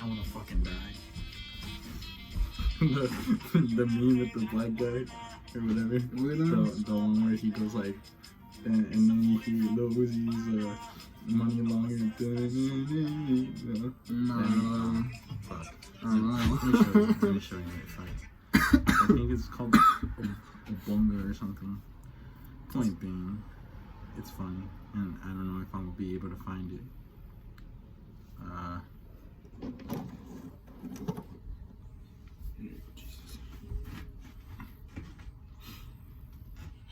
I wanna fucking die. the meme with the black guy or whatever. The one where he goes like, and then you hear Lil Uzi's money longer. No. Fuck. I don't know. Let me show you it. Fuck. I think it's called Obonga or something. Point being, it's funny, and I don't know if I'll be able to find it.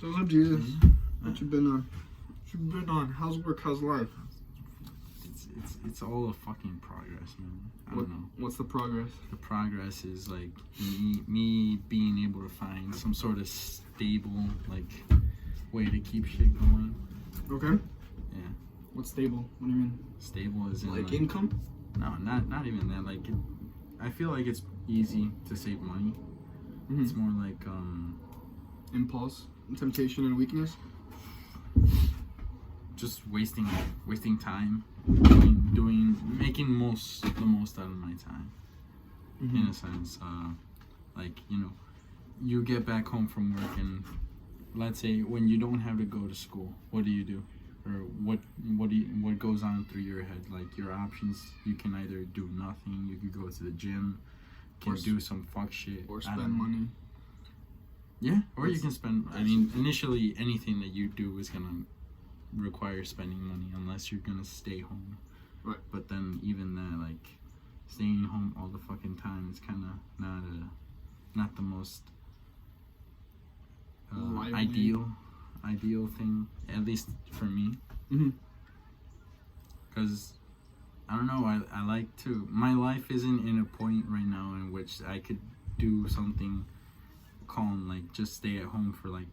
So what's up, Jesus? What you been on? What you been on? How's work? How's life? It's all a fucking progress, man. I don't know. What's the progress? The progress is like me being able to find some sort of stable like way to keep shit going. Okay. Yeah. What's stable? What do you mean? Stable is in Like income? No, not even that. Like, I feel like it's easy to save money. Mm-hmm. It's more like Impulse, temptation, and weakness. just wasting time, making the most out of my time. Mm-hmm. In a sense, like, you know, you get back home from work and let's say when you don't have to go to school, what do you do? Or what goes on through your head? Like your options, you can either do nothing, you could go to the gym, can do some fuck shit, or spend money. Yeah, or you can spend. I mean, initially anything that you do is gonna require spending money unless you're gonna stay home. Right. But then even that, like staying home all the fucking time is kind of not the most ideal thing, at least for me. Mm-hmm. Because I don't know, I like to. My life isn't in a point right now in which I could do something calm, like just stay at home for like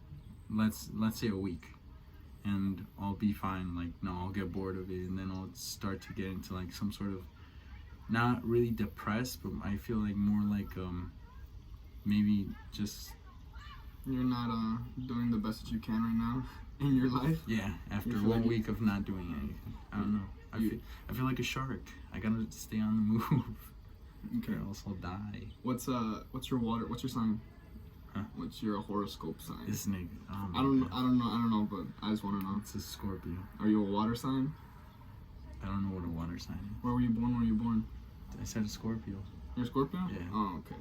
let's say a week and I'll be fine. Like, no, I'll get bored of it and then I'll start to get into like some sort of, not really depressed, but I feel like more like maybe just you're not doing the best that you can right now in your life. Yeah, after 1 week of not doing anything. I don't know. I feel like a shark. I gotta stay on the move. Okay. Or else I'll die. What's your sign? Huh? What's your horoscope sign? This nigga. Oh I don't know, but I just want to know. It's a Scorpio. Are you a water sign? I don't know what a water sign is. Where were you born? I said a Scorpio. You're a Scorpio? Yeah. Oh, okay.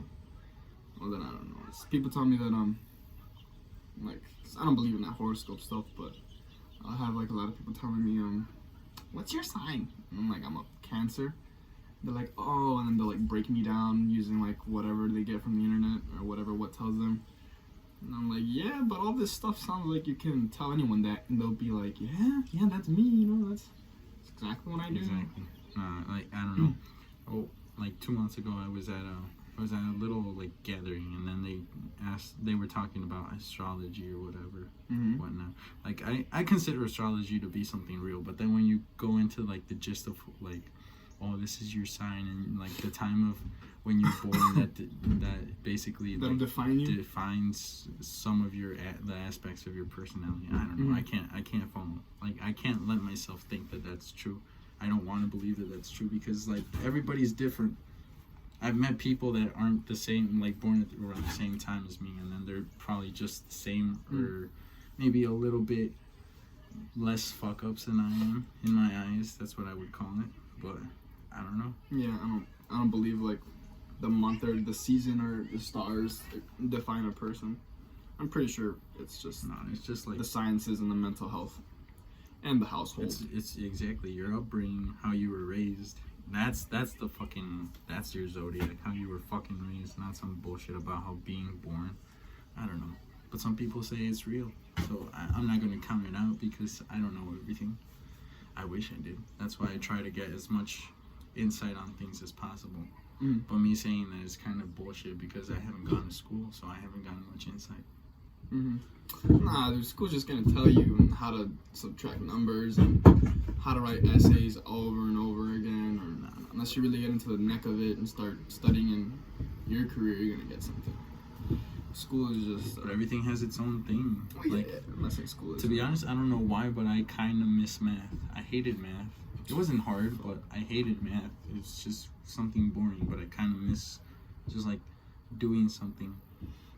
Well, then I don't know. People tell me that like, I don't believe in that horoscope stuff, but I have like a lot of people telling me what's your sign? And I'm like, I'm a Cancer. They're like, oh, and then they'll like break me down using like whatever they get from the internet or what tells them. And I'm like, yeah, but all this stuff sounds like you can tell anyone that, and they'll be like, yeah, that's me, you know, that's exactly what I do. Exactly. Like, I don't know. Oh, like 2 months ago, I was at a little like gathering, and then they were talking about astrology or whatever, whatnot. Like, I consider astrology to be something real, but then when you go into like the gist of like, oh, this is your sign, and like the time of when you're born, that basically like, defines some of the aspects of your personality. I don't know. I can't follow. Like, I can't let myself think that that's true. I don't want to believe that that's true because like everybody's different. I've met people that aren't the same, like born around the same time as me, and then they're probably just the same or maybe a little bit less fuck ups than I am in my eyes. That's what I would call it. But I don't know. Yeah, I don't believe like the month or the season or the stars define a person. I'm pretty sure it's just like the sciences and the mental health and the household. It's exactly your upbringing, how you were raised. That's your zodiac, how you were fucking raised, not some bullshit about how being born. I don't know. But some people say it's real. So I'm not gonna count it out because I don't know everything. I wish I did. That's why I try to get as much insight on things as possible. But me saying that is kind of bullshit because I haven't gone to school, so I haven't gotten much insight. Nah, the school's just gonna tell you how to subtract numbers and how to write essays over and over again, or unless you really get into the neck of it and start studying in your career, you're gonna get something. School is just but everything has its own thing. Like, I'm not saying school is. To be honest, I don't know why, but I kind of miss math. I hated math. It wasn't hard, but I hated math. It's just something boring, but I kind of miss just like doing something.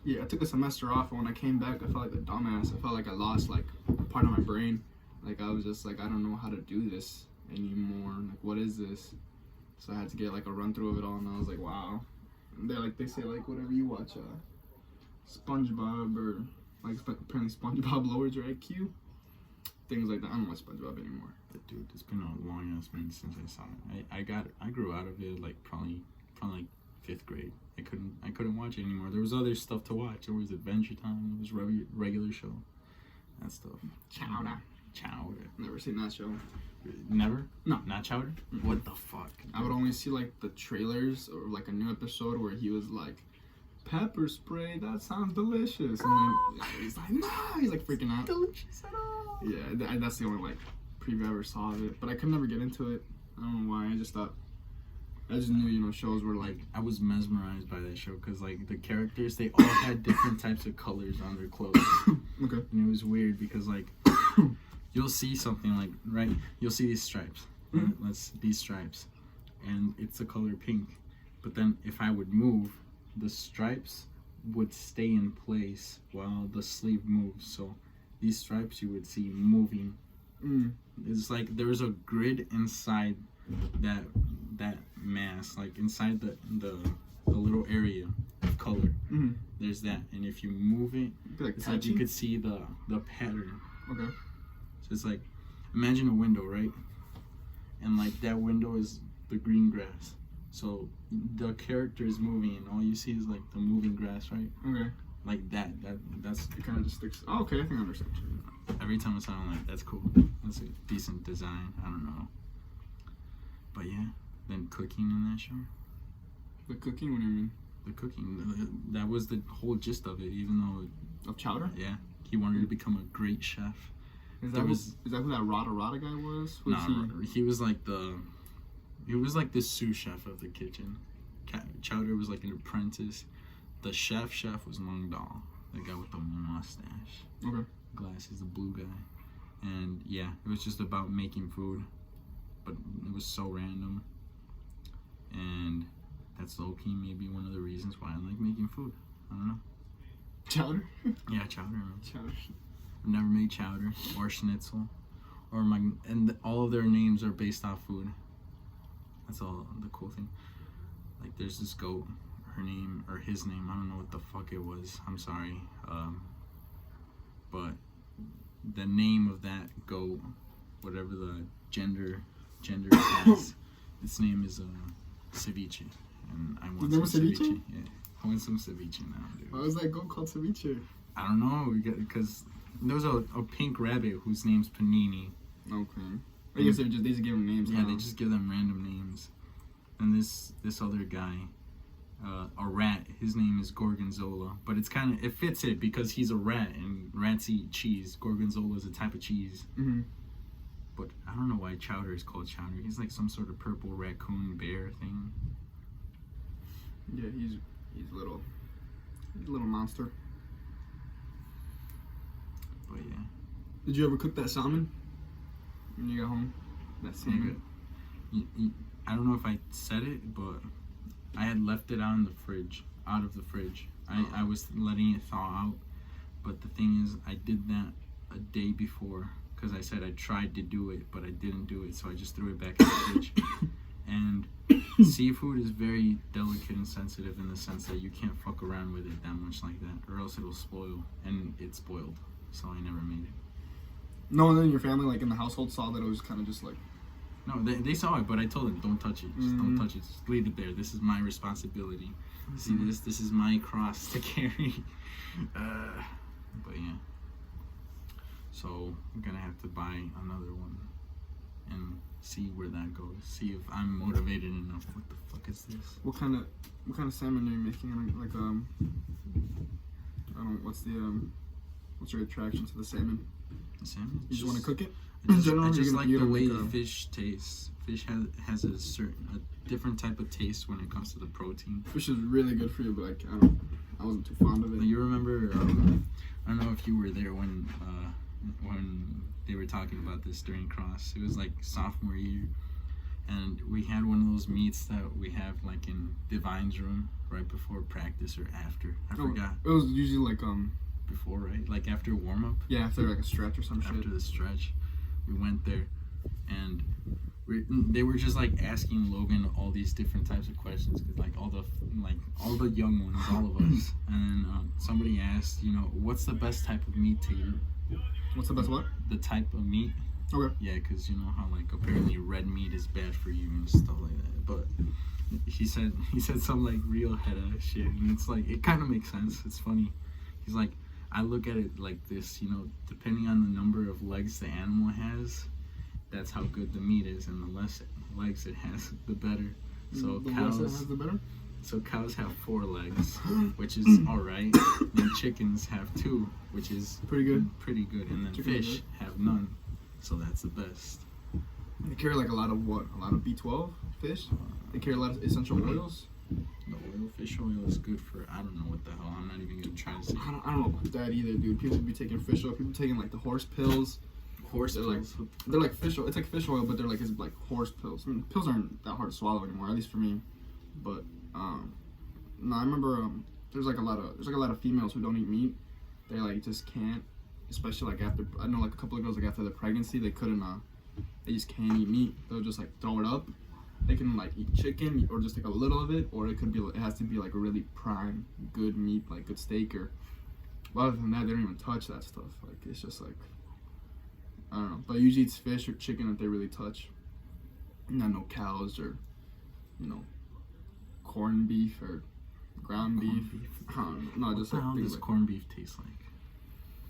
Yeah, I took a semester off, and when I came back, I felt like a dumbass. I felt like I lost like a part of my brain. Like I was just like, I don't know how to do this anymore. Like, what is this? So I had to get like a run through of it all, and I was like, wow. And they say like whatever you watch, SpongeBob or like apparently SpongeBob lowers your IQ. Things like that. I don't watch SpongeBob anymore. But dude, it's been a long ass minute since I saw it. I grew out of it like probably like 5th grade. I couldn't watch it anymore. There was other stuff to watch. There was Adventure Time. There was regular show. That stuff. Chowder. Never seen that show. Never? No. Not Chowder? Mm-hmm. What the fuck? I would only see like the trailers or like a new episode where he was like, pepper spray, that sounds delicious. And then he's like, no, he's like freaking out. Delicious at all. Yeah, that's the only like preview I ever saw of it. But I could never get into it. I don't know why. I just knew, you know, shows were like... I was mesmerized by that show because, like, the characters, they all had different types of colors on their clothes. Okay. And it was weird because, like, you'll see something like, right? You'll see these stripes. Mm-hmm. These stripes. And it's the color pink. But then if I would move, the stripes would stay in place while the sleeve moves. So these stripes you would see moving. Mm. It's like there was a grid inside that mass, like inside the little area of color. Mm-hmm. There's that, and if you move it, Like it's like you could see the pattern. Okay. So it's like, imagine a window, right? And like that window is the green grass. So the character is moving, and all you see is like the moving grass, right? Okay. Like that's It kind of just sticks. Oh, okay, I think I understand. every time I saw it, I'm like, that's cool. That's a decent design. I don't know. But yeah, then cooking in that show. The cooking? What do you mean? The cooking. That was the whole gist of it. Even though, Of Chowder? yeah, he wanted to become a great chef. Is that who that Rada guy was? No, he was like the sous chef of the kitchen. Chowder was like an apprentice. The chef was Long Dal, the guy with the mustache, Okay. glasses, the blue guy. And yeah, it was just about making food, but it was so random. And that's low-key maybe one of the reasons why I like making food. I don't know. Chowder? Yeah, chowder. Man. Chowder. I've never made chowder or schnitzel, or all of their names are based off food. That's all the cool thing. Like there's this goat, her name or his name, I don't know what the fuck it was. I'm sorry. But the name of that goat, whatever the gender has, its name is ceviche, and I want some ceviche. Yeah, I want some ceviche now, dude. Why was that goat called ceviche? I don't know, because there was a pink rabbit whose name's Panini. Okay. I guess they just give them names. Yeah, they just give them random names. And this other guy, a rat, his name is Gorgonzola. But it fits it because he's a rat and rats eat cheese. Gorgonzola is a type of cheese. Mm-hmm. But I don't know why Chowder is called Chowder. He's like some sort of purple raccoon bear thing. Yeah, he's a little monster. But yeah. Did you ever cook that salmon when you got home? That salmon. I don't know if I said it, but I had left it out of the fridge. I was letting it thaw out. But the thing is, I did that a day before because I said I tried to do it, but I didn't do it. So I just threw it back in the fridge. And seafood is very delicate and sensitive in the sense that you can't fuck around with it that much like that, or else it'll spoil. And it spoiled, so I never made it. No one in your family, like in the household, saw that it was kind of just like... No, they saw it, but I told them, don't touch it. Just don't touch it. Just leave it there. This is my responsibility. See this? This is my cross to carry. But yeah. So I'm gonna have to buy another one and see where that goes. See if I'm motivated enough. What the fuck is this? What kind of salmon are you making? Like I don't. What's your attraction to the salmon? The salmon? You just want to cook it? I just like the way fish tastes. Fish has a different type of taste when it comes to the protein. Fish is really good for you, but like I wasn't too fond of it. You remember? I don't know if you were there when they were talking about this during Cross. It was like sophomore year, and we had one of those meets that we have like in Divine's room right before practice or after. I forgot. It was usually like before, right? Like after warm up. Yeah, after like a stretch or some shit. After the stretch, we went there, and they were just like asking Logan all these different types of questions, cause like all the young ones, all of us, and then somebody asked, you know, what's the best type of meat to eat? What's the best what? The type of meat. Okay. Yeah, because you know how like apparently red meat is bad for you and stuff like that. But he said some like real head ass shit, and it's like it kind of makes sense. It's funny. He's like, I look at it like this, you know, depending on the number of legs the animal has, that's how good the meat is, and the less legs it has, the better. So the cows, less it has, the better. So cows have 4 legs, which is all right. Then chickens have 2, which is pretty good. And then fish have none, so that's the best. They carry like a lot of what? A lot of B12 fish. They carry a lot of essential oils. The oil, fish oil is good for, I don't know what the hell. I'm not even gonna try to say. I don't know about that either, dude. People be taking fish oil. People taking like the horse pills. They're like fish oil. It's like fish oil, but it's like horse pills. I mean, pills aren't that hard to swallow anymore, at least for me. But no, I remember there's like a lot of females who don't eat meat. They like just can't, especially like after, I know like a couple of girls like after the pregnancy they couldn't they just can't eat meat. They'll just like throw it up. They can like eat chicken or just like a little of it, or it has to be like a really prime good meat, like good steak, or other than that they don't even touch that stuff. Like it's just like, I don't know. But usually it's fish or chicken that they really touch. Not no cows or, you know, corned beef or ground beef. No, just what the hell does corned beef taste like?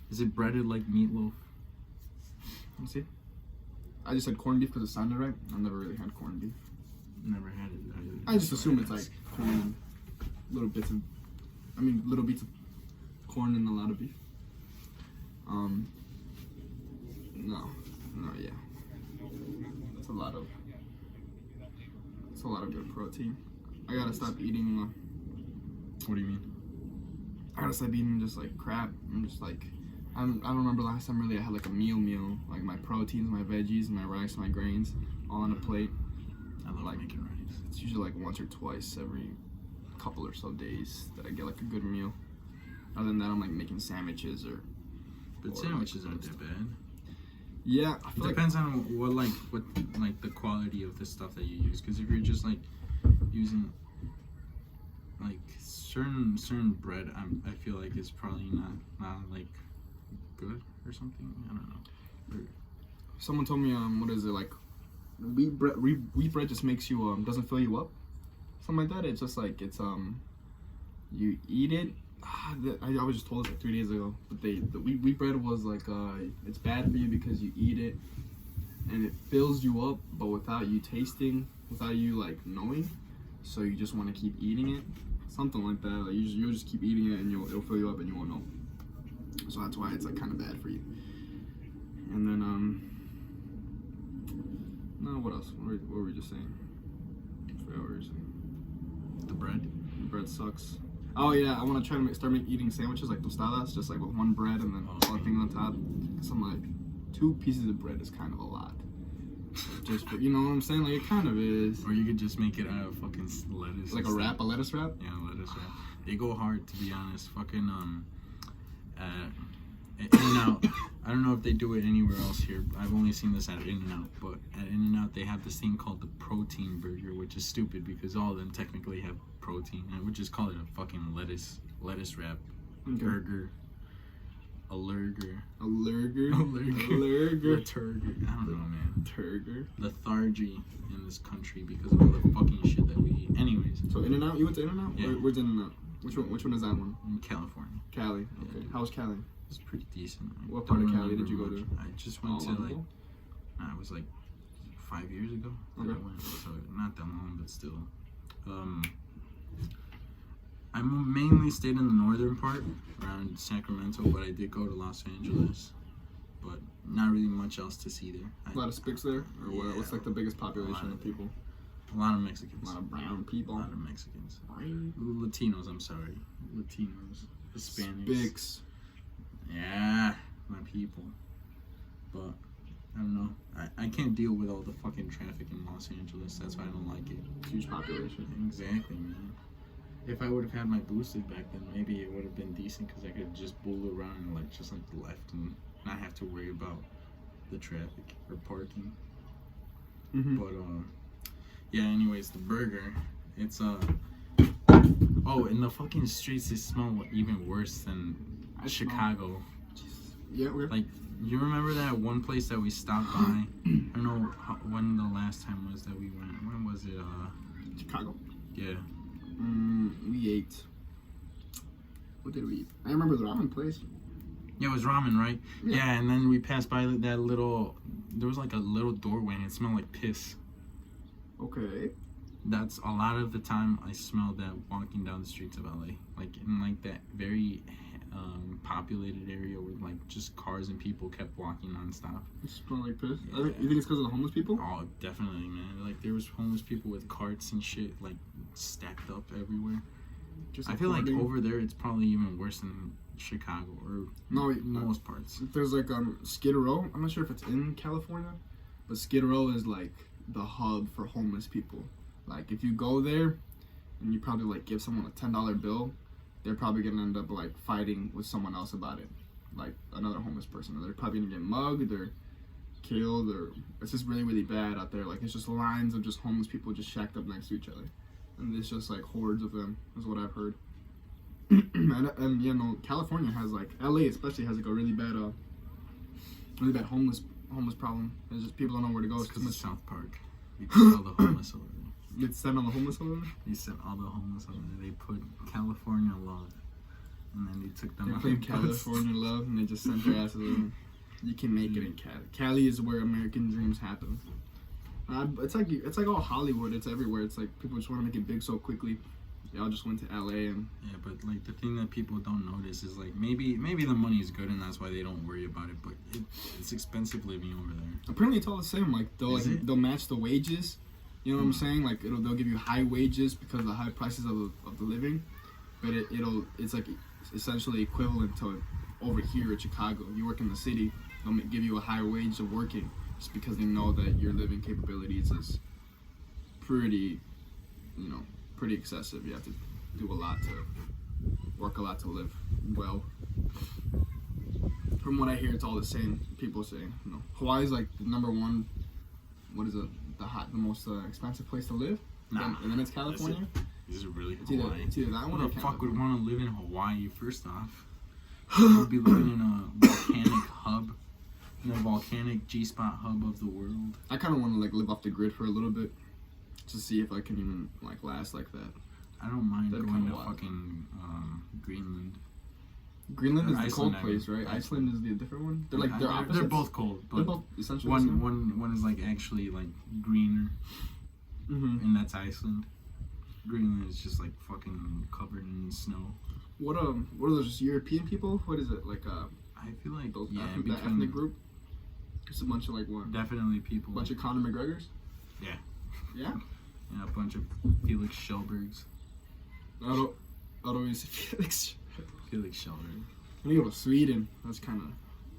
Is it breaded like meatloaf? Let me see. I just said corned beef because it sounded right. I've never really had corned beef. Never had it either. I just assume it's like corn, little bits of corn and a lot of beef. No, yeah. It's a lot of good protein. I gotta stop eating. What do you mean? I gotta stop eating just like crap. I'm just like, I don't remember last time really I had like a meal, like my proteins, my veggies, my rice, my grains, all on a plate. I love like making rice. It's usually like once or twice every couple or so days that I get like a good meal. Other than that, I'm like making sandwiches But sandwiches aren't that bad. Yeah, it depends on what the quality of the stuff that you use. Because if you're just like using like certain bread, I feel like it's probably not like good or something. I don't know. Someone told me what is it like? Wheat bread just makes you doesn't fill you up, something like that. It's just like it's you eat it. I was just told it like 3 days ago, but the wheat bread was like it's bad for you because you eat it and it fills you up, but without you tasting, without you like knowing, so you just want to keep eating it, something like that. Like you'll just keep eating it and it'll fill you up and you won't know. So that's why it's like kind of bad for you. And then no, what else? What were we just saying? I forgot what we were saying. The bread. The bread sucks. Oh yeah, I want to try to start eating sandwiches like tostadas, just like with one bread and then all the things on top. Cause I'm like, 2 pieces of bread is kind of a lot. Just for, you know what I'm saying? Like it kind of is. Or you could just make it out of fucking lettuce. Like a lettuce wrap? Yeah, lettuce wrap. They go hard, to be honest. Fucking In-N-Out. I don't know if they do it anywhere else here. I've only seen this at In-N-Out, but at In-N-Out they have this thing called the protein burger, which is stupid because all of them technically have protein. I would just call it a fucking lettuce wrap burger. A lurger. Lethargy I don't know, man. Turger. Lethargy in this country because of all the fucking shit that we eat. Anyways. So In-N-Out? You went to In-N-Out? Yeah. Where's In-N-Out? Which one is that one? In California. Cali. Okay. Yeah. How was Cali? It's pretty decent. What part of Cali did you go to? I just went to like, it was like 5 years ago that I went, so not that long, but still. I mainly stayed in the northern part around Sacramento, but I did go to Los Angeles, but not really much else to see there. A lot of Spics there, or yeah, what's like the biggest population of people? A lot of Mexicans. A lot of brown people. A lot of Mexicans. Latinos, I'm sorry. Latinos. Hispanics. Spics. Yeah, my people. But I don't know. I can't deal with all the fucking traffic in Los Angeles. That's why I don't like it. Huge population. Exactly, man. If I would have had my boosted back then, maybe it would have been decent because I could just bull around and like just like left and not have to worry about the traffic or parking. Mm-hmm. But yeah. Anyways, the burger, it's oh, and the fucking streets, they smell even worse than Chicago. Yeah, we're Like, you remember that one place that we stopped by? I don't know when the last time was that we went. When was it? Chicago. Yeah. We ate. What did we eat? I remember the ramen place. Yeah, it was ramen, right? Yeah. Yeah, and then we passed by that little. There was like a little doorway, and it smelled like piss. Okay. That's a lot of the time I smelled that walking down the streets of LA, like in like that very populated area where like just cars and people kept walking nonstop. It smelled like piss. Yeah. You think it's because of the homeless people? Oh, definitely, man. Like there was homeless people with carts and shit like stacked up everywhere. Just I feel like hoarding. over there it's probably even worse than Chicago or No, most parts. there's like Skid Row. I'm not sure if it's in California, but Skid Row is like the hub for homeless people. Like if you go there and you probably like give someone a $10 bill, they're probably gonna end up like fighting with someone else about it, like another homeless person. Or they're probably gonna get mugged or killed, or it's just really really bad out there. Like it's just lines of just homeless people just shacked up next to each other, and it's just like hordes of them is what I've heard. and you know, California has like LA especially has like a really bad homeless problem. It's just people don't know where to go. It's because of South Park. You put all the homeless over there. It's sent on the homeless over there. They sent all the homeless over there. They put California love, and then they took them They out. played California love, and they just sent their asses over. You can make it in Cali. Cali is where American dreams happen. It's like all Hollywood. It's everywhere. It's like people just want to make it big so quickly. They all just went to LA and Yeah, but like the thing that people don't notice is like maybe the money is good and that's why they don't worry about it. But it's expensive living over there. apparently it's all the same. Like Is it? they'll match the wages. You know what I'm saying? Like they'll give you high wages because of the high prices of the living, but it's like essentially equivalent to over here in Chicago. You work in the city, they'll give you a higher wage of working just because they know that your living capabilities is pretty excessive. You have to do a lot to work a lot to live well. From what I hear, it's all the same. People say, you know, Hawaii's like the number one. What is it? The most expensive place to live. Nah, and then it's California. Is it really It's either that one Who or the fuck would California. want to live in Hawaii? First off, you would be living in a volcanic hub, in a volcanic G-spot hub of the world. I kind of want to like live off the grid for a little bit, to see if I can even like last like that. I don't mind That'd going kinda to wild. fucking Greenland. Greenland is the Iceland, cold I place, mean. right? Iceland is the different one. They're like They're opposites. both cold, They're but both essentially the same. one is like actually like greener, Mm-hmm. and that's Iceland. Greenland is just like fucking covered in snow. What are those European people? What is it like? I feel like Those yeah, ethnic, between that ethnic group. It's a bunch of like what? definitely people. A bunch of Conor McGregors. Yeah. Yeah. Yeah, a bunch of Felix Schellbergs. Otto is Felix. Felix Schellberg. When you go to Sweden, that's kind of.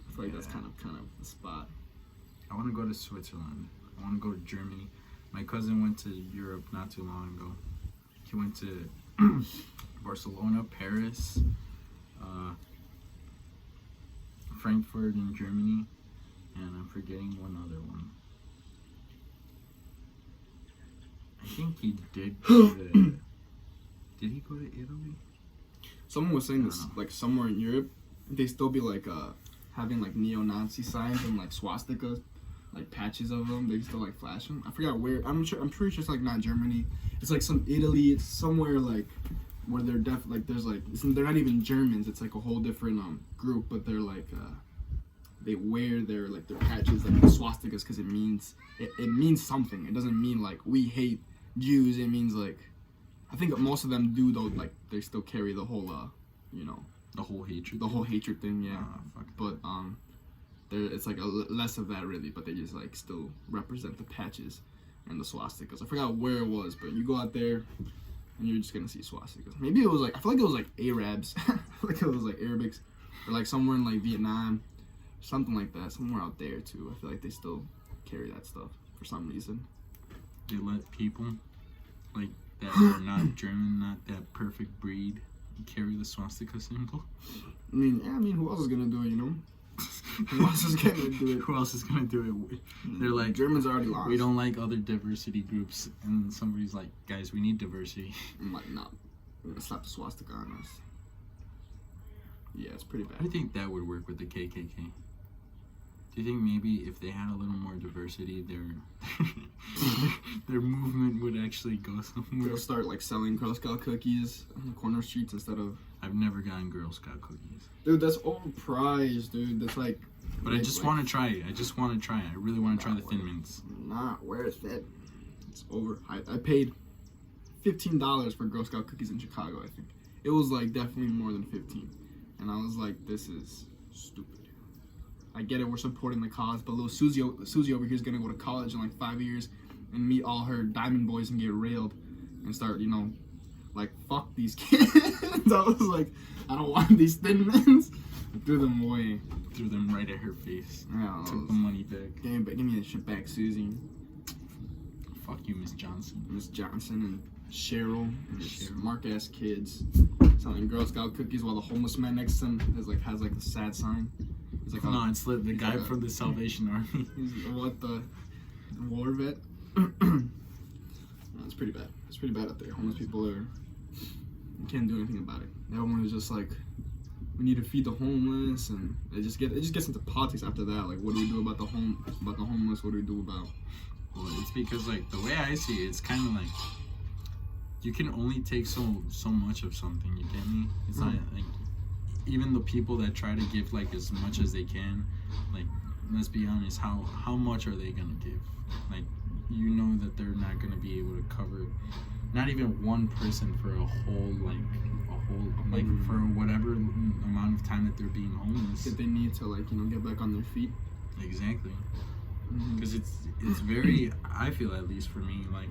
I feel like that's kind of the spot. I want to go to Switzerland. I want to go to Germany. My cousin went to Europe not too long ago. He went to Barcelona, Paris, Frankfurt in Germany, and I'm forgetting one other one. I think he did go to... Did he go to Italy? Someone was saying this, I don't know. like somewhere in Europe, they still be like having like neo-Nazi signs and like swastikas, like patches of them. They still like flash them. I forgot where. I'm pretty sure it's like not Germany. It's like some Italy. It's somewhere like where they're there's like they're not even Germans. It's like a whole different group, but they're like they wear their patches like the swastikas because it means something. It doesn't mean like we hate Jews. It means like I think most of them do though. Like they still carry the whole The whole hatred. the whole hatred thing, yeah. Fuck. But it's like less of that really, but they just like still represent the patches and the swastikas. I forgot where it was, but you go out there and you're just gonna see swastikas. Maybe it was like I feel like it was like Arabs, I feel like it was like Arabics, or like somewhere in like Vietnam, something like that, somewhere out there too. I feel like they still carry that stuff for some reason. They let people like that are not German, not that perfect breed, carry the swastika symbol. I mean, who else is gonna do it? You know, who else is gonna do it? Who else is gonna do it? They're like, Germans already lost. we don't like other diversity groups, and somebody's like, guys, we need diversity. I'm like, no, we're gonna slap the swastika on us. Yeah, it's pretty bad. I think that would work with the KKK. Do you think maybe if they had a little more diversity, their movement would actually go somewhere? They'll start like selling Girl Scout cookies on the corner streets instead of. I've never gotten Girl Scout cookies. Dude, that's overpriced, dude. That's like. But I just want to try it. I really want to try the Thin Mints. Not worth it. It's over. I paid $15 for Girl Scout cookies in Chicago. I think it was like definitely more than 15, and I was like, this is stupid. I get it, we're supporting the cause, but little Susie over here is gonna go to college in like 5 years and meet all her diamond boys and get railed and start, you know, like, fuck these kids. I was like, I don't want these Thin Mints. I threw them away. Threw them right at her face. Yeah, Took the money back. Give me that shit back, Susie. Fuck you, Miss Johnson. Miss Johnson and Cheryl and mark-ass kids selling Girl Scout cookies while the homeless man next to them has like a sad sign. Like, no, it's the guy from the Salvation Army. What the war vet? It's pretty bad. It's pretty bad out there. Homeless people you can't do anything about it. Everyone is just like, we need to feed the homeless, and it just gets into politics after that. Like, what do we do about the homeless? What do we do about? Well, it's because like the way I see it, it's kind of like you can only take so much of something. You get me? It's not like. Even the people that try to give like as much as they can, like, let's be honest, how much are they gonna give? Like, you know that they're not gonna be able to cover not even one person for a whole for whatever amount of time that they're being homeless. That they need to, like, you know, get back on their feet. Exactly. Because it's very, I feel, at least for me, like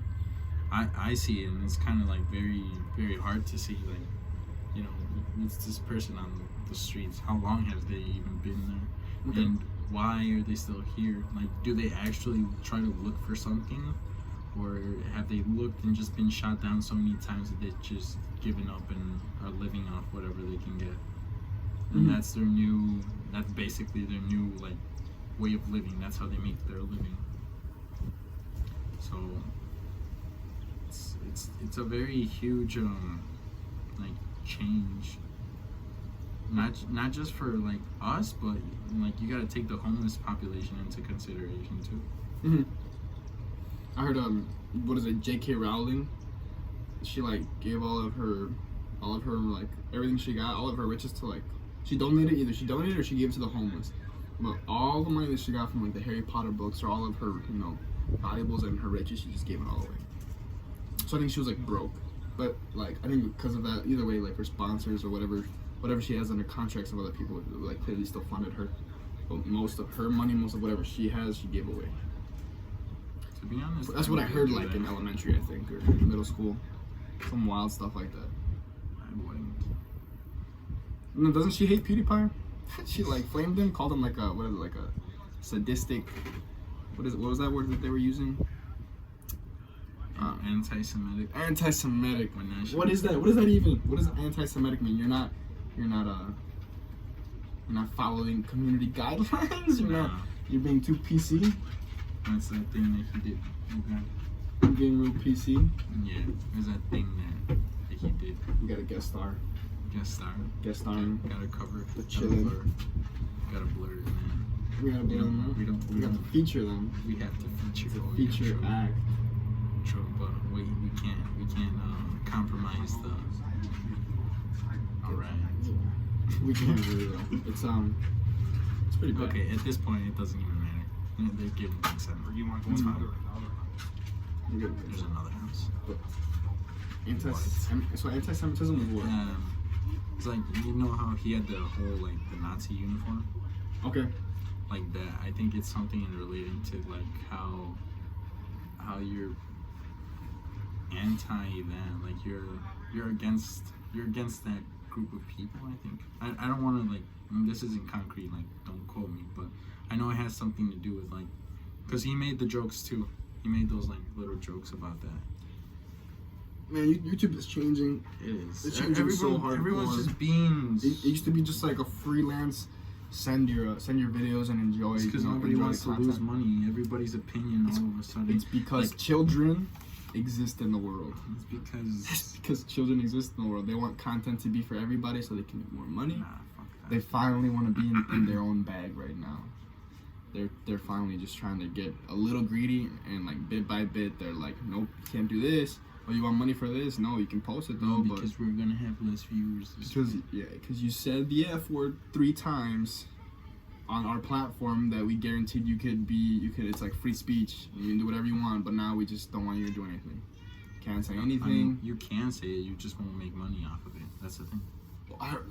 I see it, and it's kind of like very, very hard to see, like, you know, it's this person on the streets. How long have they even been there? Okay. And why are they still here? Like, do they actually try to look for something? Or have they looked and just been shot down so many times that they've just given up and are living off whatever they can get? And that's basically their new, like, way of living. That's how they make their living. So, it's a very huge, like, change, not just for like us, but like you got to take the homeless population into consideration too. I heard what is it, J.K. Rowling, she like gave all of her like everything she got, all of her riches to, like, she donated or she gave it to the homeless, but all the money that she got from like the Harry Potter books or all of her, you know, valuables and her riches, she just gave it all away. So I think she was like broke. But, like, I think because of that, either way, like, her sponsors or whatever she has under contracts of other people, like, clearly still funded her. But most of her money, most of whatever she has, she gave away. To be honest, that's what I heard, like, in elementary, I think, or middle school. Some wild stuff like that. I wouldn't. No, doesn't she hate PewDiePie? She, like, flamed him, called him, like, a sadistic, what word that they were using? Anti-Semitic. What is that? What does that even? What does anti-Semitic mean? You're not following community guidelines. You're being too PC. That's that thing that he did. Okay. You're being real PC. Yeah, there's that thing that he did. You got a guest star. Guest starring. Got to cover. The chillin'. Got to blur it, man. We gotta blur them. We got to feature them. We have to feature. Feature act. True, but we can't compromise the. All right. We can't really though. It's pretty bad. Okay, at this point it doesn't even matter. They're giving consent. You want to go further? There's another house. So anti-Semitism is what? It's like, you know how he had the whole like the Nazi uniform. Okay. Like that, I think it's something relating to like how you're anti that, like you're against that group of people. I think I don't want to like. This isn't concrete. Like, don't quote me, but I know it has something to do with like, because he made the jokes too. He made those like little jokes about that. Man, YouTube is changing. It is. It's changing so hard. Everyone's just being. It used to be just like a freelance. Send your videos and enjoy. Because nobody wants to lose money. Everybody's opinion all of a sudden. It's because like, children exist in the world. It's because children exist in the world. They want content to be for everybody so they can make more money. Nah, fuck that. They finally want to be in their own bag right now. They're finally just trying to get a little greedy, and like bit by bit they're like, nope, you can't do this. Oh, you want money for this? No, you can post it though. No, because we're gonna have less viewers. Because you said the F word 3 times on our platform that we guaranteed you could. It's like free speech. You can do whatever you want, but now we just don't want you to do anything. Can't say anything. I mean, you can say it. You just won't make money off of it. That's the thing.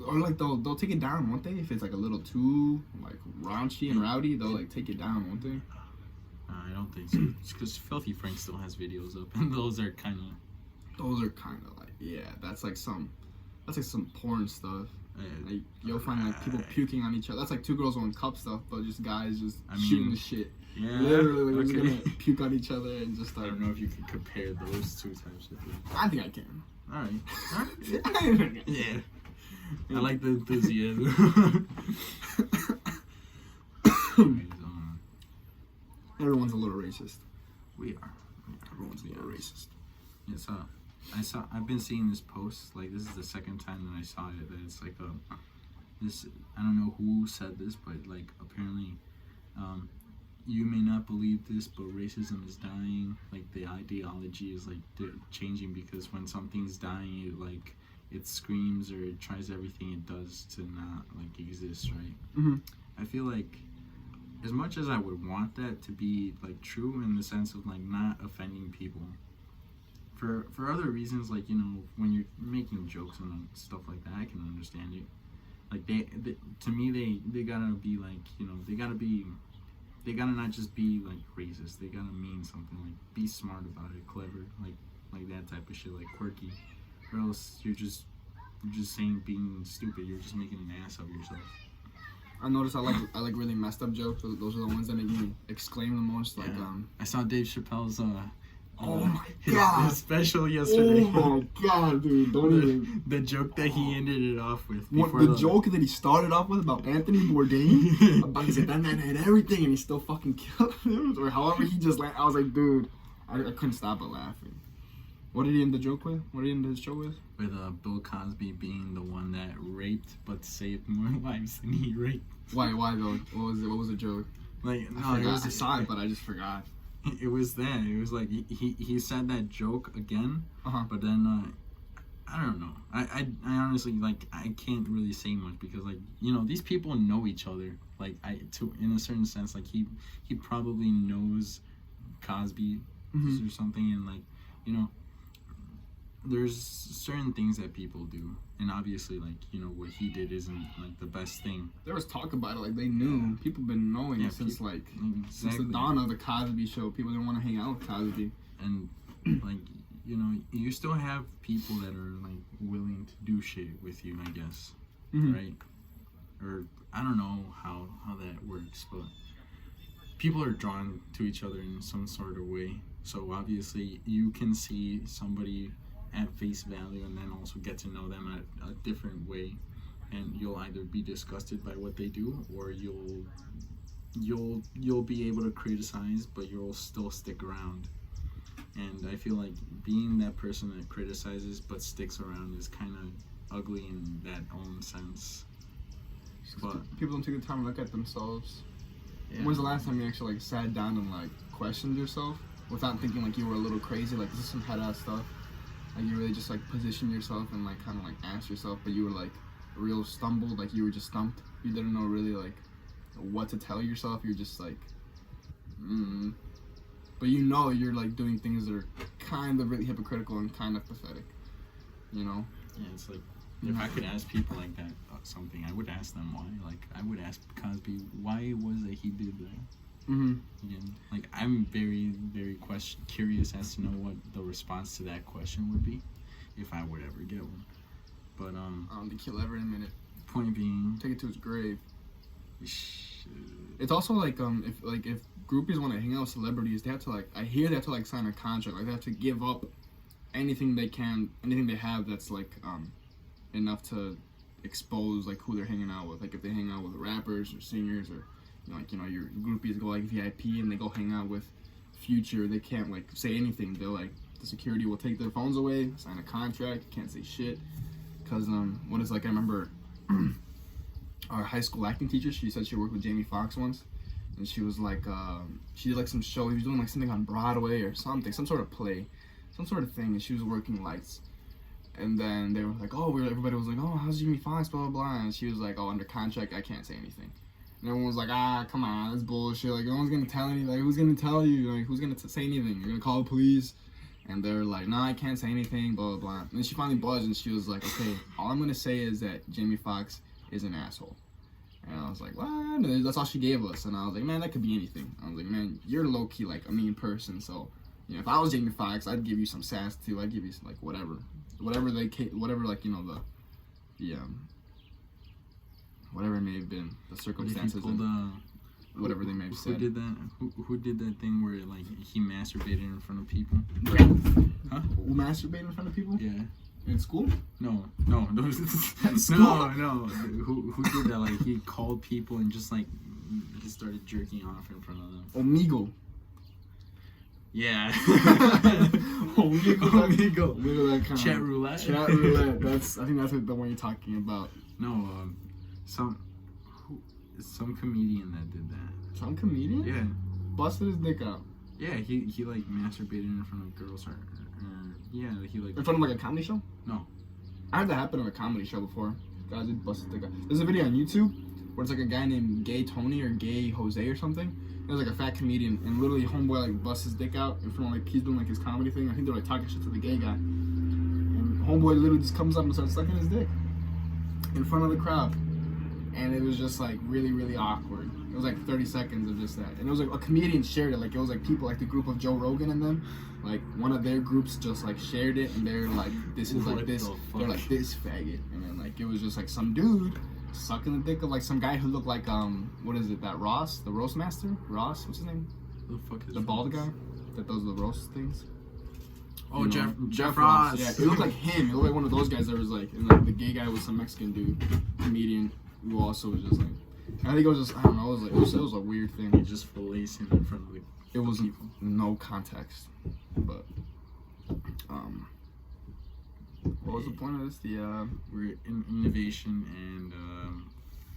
Or like they'll take it down, won't they? If it's like a little too like raunchy and rowdy, they'll like take it down, won't they? I don't think so. It's because Filthy Frank still has videos up, and those are kind of like, yeah, that's like some porn stuff. Like, you'll find like people puking on each other. That's like 2 girls 1 cup stuff, but just guys just shooting the shit. Yeah, literally, we're just gonna puke on each other and just. I don't know if you can compare those 2 types of things. I think I can. All right. Yeah. I like the enthusiasm. Everyone's a little racist. We are. Everyone's a little racist. Yeah, I've been seeing this post, like, this is the second time that I saw it, that it's like I don't know who said this, but, like, apparently, you may not believe this, but racism is dying. Like, the ideology is, like, changing, because when something's dying, it screams or it tries everything it does to not, like, exist, right? Mm-hmm. I feel like, as much as I would want that to be, like, true in the sense of, like, not offending people, for other reasons, like, you know, when you're making jokes and stuff like that, I can understand it. Like, they to me, they gotta be, like, you know, they gotta not just be, like, racist. They gotta mean something, like, be smart about it, clever, like that type of shit, like quirky. Or else you're just saying being stupid. You're just making an ass of yourself. I noticed I like really messed up jokes. Those are the ones that make me exclaim the most. Like I saw Dave Chappelle's oh my god, his special yesterday. Oh my god, dude! Don't even. The joke that he ended it off with. The joke that he started off with about Anthony Bourdain, about he said that man had everything and he still fucking killed him, or however he just I was like, dude, I couldn't stop but laughing. What did he end the joke with? What did he end his show with? With Bill Cosby being the one that raped but saved more lives than he raped. Why though? What was the joke? Like, no, I saw it, but I just forgot. It was that. It was like he said that joke again, but then I don't know. I honestly, like, I can't really say much because, like, you know, these people know each other. Like, in a certain sense, like, he probably knows Cosby or something, and, like, you know, there's certain things that people do, and obviously, like, you know, what he did isn't, like, the best thing. There was talk about it, like, they knew. People been knowing it since, like, since the dawn of the Cosby Show. People didn't want to hang out with Cosby. And, like, you know, you still have people that are, like, willing to do shit with you, I guess, right? Or, I don't know how that works, but people are drawn to each other in some sort of way. So, obviously, you can see somebody at face value and then also get to know them at a different way, and you'll either be disgusted by what they do, or you'll be able to criticize, but you'll still stick around. And I feel like being that person that criticizes but sticks around is kind of ugly in that own sense. But people don't take the time to look at themselves. Yeah. When's the last time you actually, like, sat down and, like, questioned yourself without thinking like you were a little crazy, like, this is some head ass stuff? Like, you really just, like, position yourself and, like, kind of, like, ask yourself, but you were, like, real stumbled, like, you were just stumped. You didn't know really, like, what to tell yourself. You're just, like, But you know you're, like, doing things that are kind of really hypocritical and kind of pathetic, you know? Yeah, it's like, if I could ask people like that something, I would ask them why. Like, I would ask Cosby, why was it he did that? Again, like, I'm very, very curious as to know what the response to that question would be, if I would ever get one. But They kill every minute. point being, Take it to its grave. shit. It's also like if groupies want to hang out with celebrities, they have to like, I hear they have to like sign a contract. Like they have to give up anything they can, anything they have that's like enough to expose like who they're hanging out with. Like if they hang out with rappers or singers, or your groupies go like VIP and they go hang out with Future, they can't like say anything. They're like, the security will take their phones away, sign a contract, can't say shit. Cause what is, like, I remember our high school acting teacher, she said she worked with Jamie Foxx once, and she was like, she did like some show, he was doing like something on Broadway or something, some sort of play, some sort of thing, and she was working lights. And then they were like, oh, everybody was like, oh, how's Jamie Foxx, blah, blah, blah. And she was like, oh, under contract, I can't say anything. And everyone was like, come on, that's bullshit. Like, no one's gonna tell anything. Like, who's gonna tell you? Like, who's gonna say anything? You're gonna call the police? And they're like, no, I can't say anything, blah, blah, blah. And then she finally buzzed, and she was like, okay, all I'm gonna say is that Jamie Foxx is an asshole. And I was like, what? And that's all she gave us. And I was like, man, that could be anything. I was like, man, you're low-key, like, a mean person. So, if I was Jamie Foxx, I'd give you some sass, too. I'd give you, like, whatever, like, whatever it may have been, the circumstances, whatever they may have said. Who did that? Who did that thing where like he masturbated in front of people? Yeah. Huh? Who masturbated in front of people? Yeah. In school? No. At school? No. Who did that? Like he called people and just like he started jerking off in front of them. Omegle. Yeah. Omegle. Chat roulette. Chat roulette. I think that's the one you're talking about. No, some comedian that did that. Some comedian? Yeah. Busted his dick out. Yeah, he like masturbated in front of girls or yeah, he like in front of like a comedy show? No. I had that happen on a comedy show before. Guys did bust his dick out. There's a video on YouTube where it's like a guy named Gay Tony or Gay Jose or something. There's like a fat comedian and literally homeboy like busts his dick out in front of like he's doing like his comedy thing. I think they're like talking shit to the gay guy. And homeboy literally just comes up and starts sucking his dick in front of the crowd. And it was just like really, really awkward. It was like 30 seconds of just that. And it was like a comedian shared it. Like it was like people like the group of Joe Rogan and them. Like one of their groups just like shared it and they're like, this is like this. They're like this faggot. And then like it was just like some dude sucking the dick of like some guy who looked like what is it, that Ross? The roast master? Ross? What's his name? The fuck is the bald guy that does the roast things? Oh, you know, Jeff Ross. Yeah, it looked like him. It looked like one of those guys that was like, and like the gay guy was some Mexican dude, comedian, who also was just like, I think it was just, I don't know, it was a weird thing. He just fillets him in front of it was people. No context, but what was the point of this? We're in innovation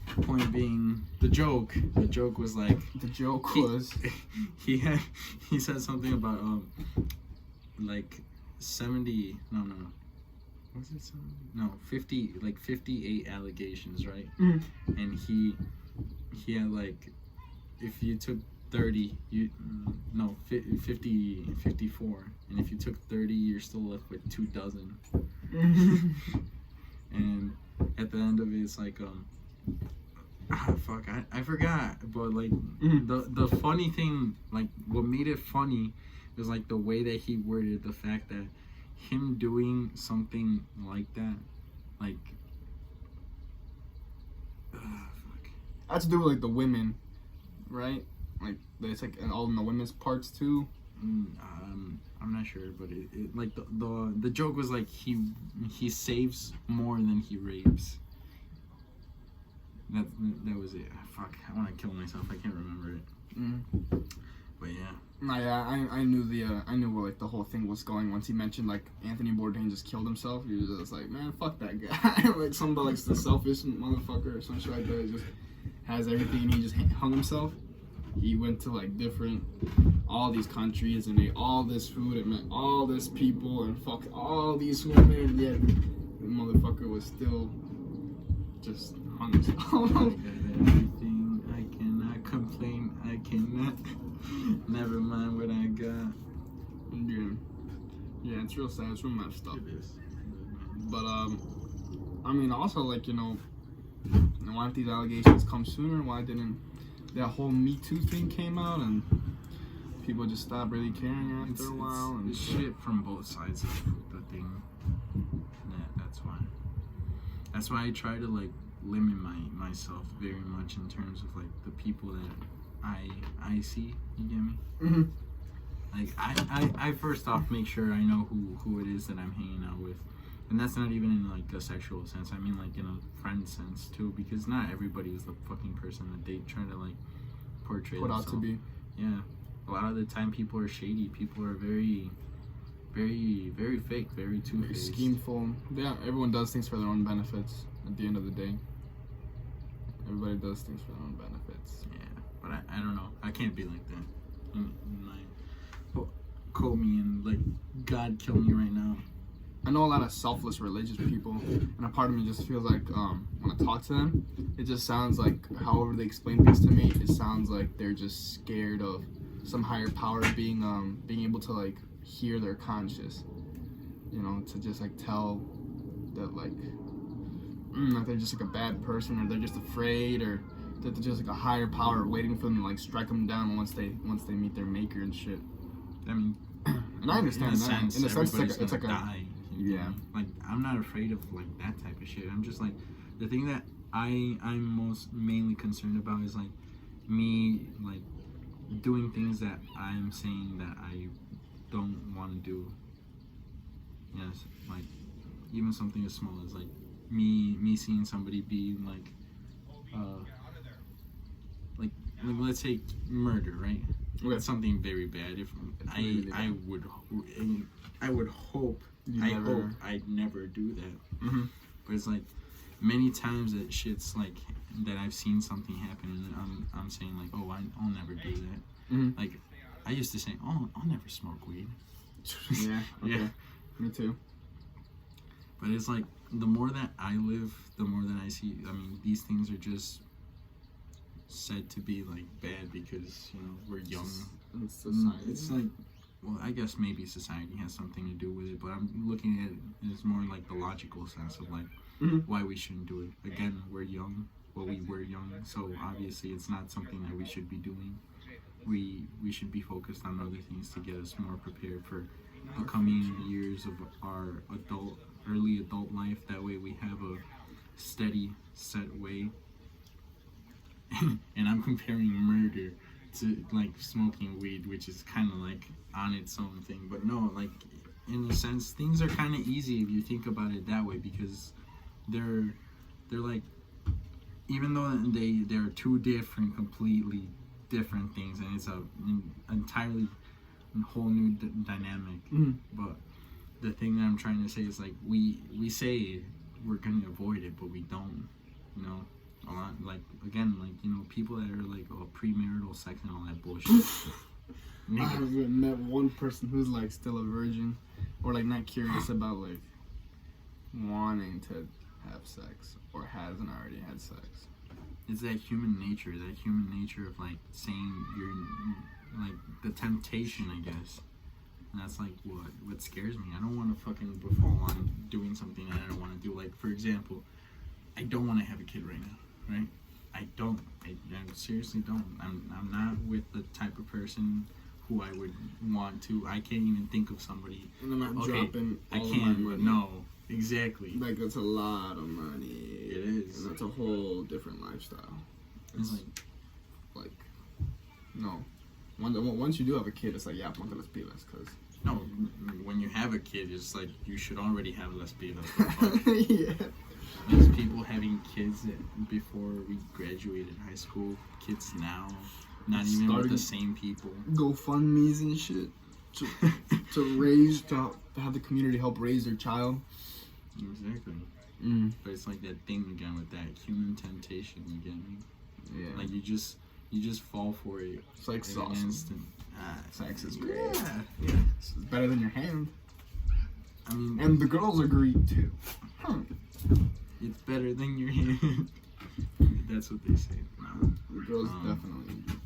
and point being the joke. The joke was like he said something about like 70 no was it 70 no 50 like 58 allegations, right? And he had like, if you took 30 54, and if you took 30 you're still left with 2 dozen. And at the end of it it's like I forgot, but like the funny thing, like what made it funny was like the way that he worded the fact that him doing something like that, like had to do with like the women, right? Like it's like all in the women's parts too. I'm not sure, but it like the joke was like he saves more than he rapes. That was it. Fuck, I want to kill myself. I can't remember it. But yeah. No, yeah, I knew where like the whole thing was going once he mentioned like Anthony Bourdain just killed himself. He was just like, man, fuck that guy. Like somebody like the selfish motherfucker or some shit like that. Just has everything and he just hung himself. He went to like all these countries and ate all this food and met all this people and fucked all these women, and yet the motherfucker was still just hung himself. Everything, I cannot complain. I cannot. Never mind what I got. Yeah, it's real sad. It's real messed up. It is. But I mean, also like why did these allegations come sooner? Why didn't that whole Me Too thing came out and people just stopped really caring after a while? And it's shit from both sides of the thing. Yeah, that's why. That's why I try to like limit myself very much in terms of like the people that I see. You get me? Mm-hmm. Like I first off make sure I know who it is that I'm hanging out with, and that's not even in like a sexual sense. I mean like in a friend sense too, because not everybody is the fucking person that they try to like portray Put out to be. Yeah, a lot of the time people are shady. People are very, very, very fake, very two-faced. Schemeful. Yeah, everyone does things for their own benefits. At the end of the day, everybody does things for their own benefits. Yeah, but I don't know. I can't be like that. Call me and like God kill me right now. I know a lot of selfless religious people, and a part of me just feels like when I talk to them, it just sounds like however they explain things to me, it sounds like they're just scared of some higher power being able to like hear their conscience, you know, to just like tell that like that they're just like a bad person, or they're just afraid, or that they're just like a higher power waiting for them to like strike them down once they meet their maker and shit. I mean, and I understand in that. Sense, in a sense, it's like die. Yeah. Like I'm not afraid of like that type of shit. I'm just like the thing that I'm most mainly concerned about is like me like doing things that I'm saying that I don't want to do. Yes, like even something as small as like me seeing somebody be like let's say murder, right? Okay. It's something very bad. If I would hope I'd never do that. Mm-hmm. But it's like many times that shit's like that I've seen something happen and I'm saying like, oh, I'll never do that. Mm-hmm. Like I used to say, oh, I'll never smoke weed. Yeah. Okay. Yeah. Me too. But it's like the more that I live, the more that I see. I mean, these things are just said to be like bad because you know we're young. It's society. It's like, well, I guess maybe society has something to do with it, but I'm looking at it as more like the logical sense of like why we shouldn't do it. Again, we're young. Well, we were young, so obviously it's not something that we should be doing. We should be focused on other things to get us more prepared for the coming years of our early adult life. That way we have a steady, set way. And I'm comparing murder to like smoking weed, which is kind of like on its own thing. But no, like in a sense, things are kind of easy if you think about it that way, because they're like, even though they're two completely different things, and it's an entirely whole new dynamic. But the thing that I'm trying to say is like we say we're gonna avoid it, but we don't. You know, a lot like again, like you know, people that are like premarital sex and all that bullshit. I haven't met one person who's like still a virgin, or like not curious about like wanting to have sex or hasn't already had sex. It's that human nature of like saying you're like the temptation, I guess. And that's like what scares me. I don't want to fucking befall on doing something that I don't want to do. Like for example, I don't want to have a kid right now, right? I seriously don't. I'm not with the type of person who I would want to. I can't even think of somebody. And I'm not dropping all I can't. of my money. No, exactly. Like that's a lot of money. It is. And that's a whole different lifestyle. It's like no. Once you do have a kid, it's like yeah, ponte las pilas, cause no. When you have a kid, it's like you should already have las pilas. Yeah. There's people having kids before we graduated high school. Kids now, not even with the same people. GoFundMe's and shit to have the community help raise their child. Exactly. But it's like that thing again with that human temptation. You get me? Yeah. Like you just fall for it. It's like in an instant. Sex is great. Yeah. It's better than your hand. I mean, and the girls agreed too. It's better than your hand. That's what they say. No. The girls definitely agree.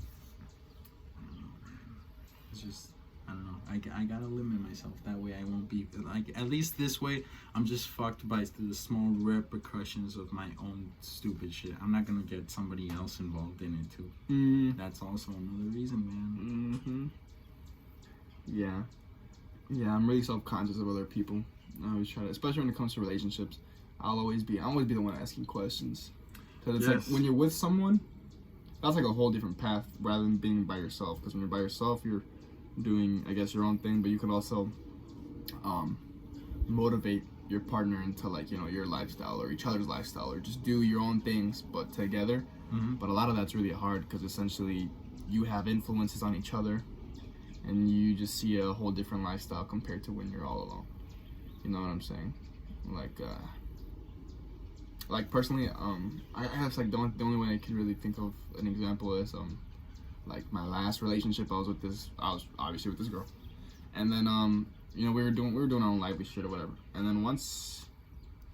It's just, I don't know. I gotta limit myself. That way I won't be, like, at least this way, I'm just fucked by the small repercussions of my own stupid shit. I'm not gonna get somebody else involved in it, too. That's also another reason, man. Yeah. Yeah, I'm really self-conscious of other people. I always try to, especially when it comes to relationships. I'll always be the one asking questions. Because it's like when you're with someone, that's like a whole different path rather than being by yourself. Because when you're by yourself, you're doing, I guess, your own thing, but you can also motivate your partner into like, you know, your lifestyle or each other's lifestyle, or just do your own things but together. But a lot of that's really hard because essentially you have influences on each other and you just see a whole different lifestyle compared to when you're all alone. You know what I'm saying? Like personally, I guess like the only way I can really think of an example is like my last relationship. I was obviously with this girl, and then you know, we were doing our own lively shit or whatever. And then once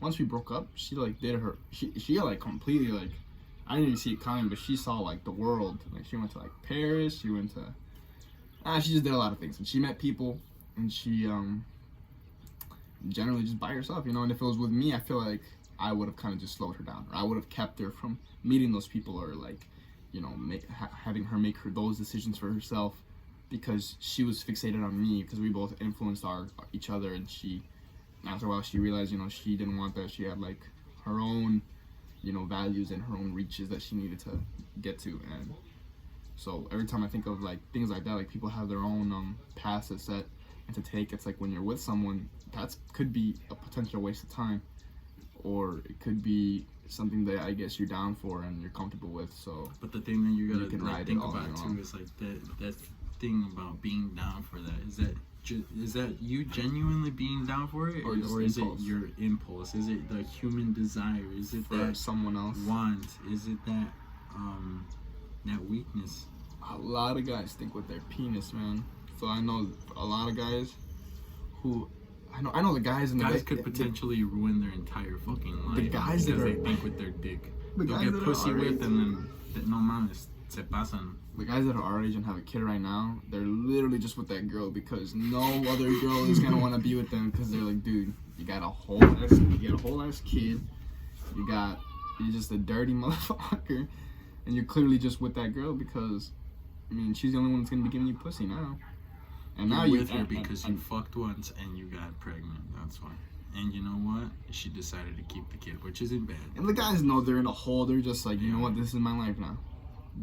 we broke up, she like did her she got like completely like, I didn't even see it coming, but she saw like the world. Like she went to like Paris, she went to she just did a lot of things, and she met people, and she generally just by herself, you know. And if it was with me, I feel like I would have kind of just slowed her down, or I would have kept her from meeting those people, or like, you know, having her make those decisions for herself, because she was fixated on me, because we both influenced each other. And she, after a while, she realized, you know, she didn't want that. She had like her own, you know, values and her own reaches that she needed to get to. And so every time I think of like things like that, like people have their own paths to set and to take. It's like when you're with someone, that could be a potential waste of time, or it could be something that I guess you're down for and you're comfortable with. So, but the thing that you gotta like, think about too is like that thing about being down for that. Is that you genuinely being down for it, or is it your impulse? Is it the human desire? Is it for that someone else want? Is it that that weakness? A lot of guys think with their penis, man. So I know a lot of guys who I know the guys and guys could potentially ruin their entire fucking life. The guys because they think with their dick. They'll get pussy with, and then no mames, se pasan. The guys that are our age and have a kid right now, they're literally just with that girl because no other girl is gonna want to be with them, because they're like, dude, you got a whole ass kid, you're just a dirty motherfucker, and you're clearly just with that girl because, I mean, she's the only one that's gonna be giving you pussy now. And now you're with her because you fucked once and you got pregnant. That's why. And you know what? She decided to keep the kid, which isn't bad. And the guys know they're in a hole. They're just like, you know what? This is my life now.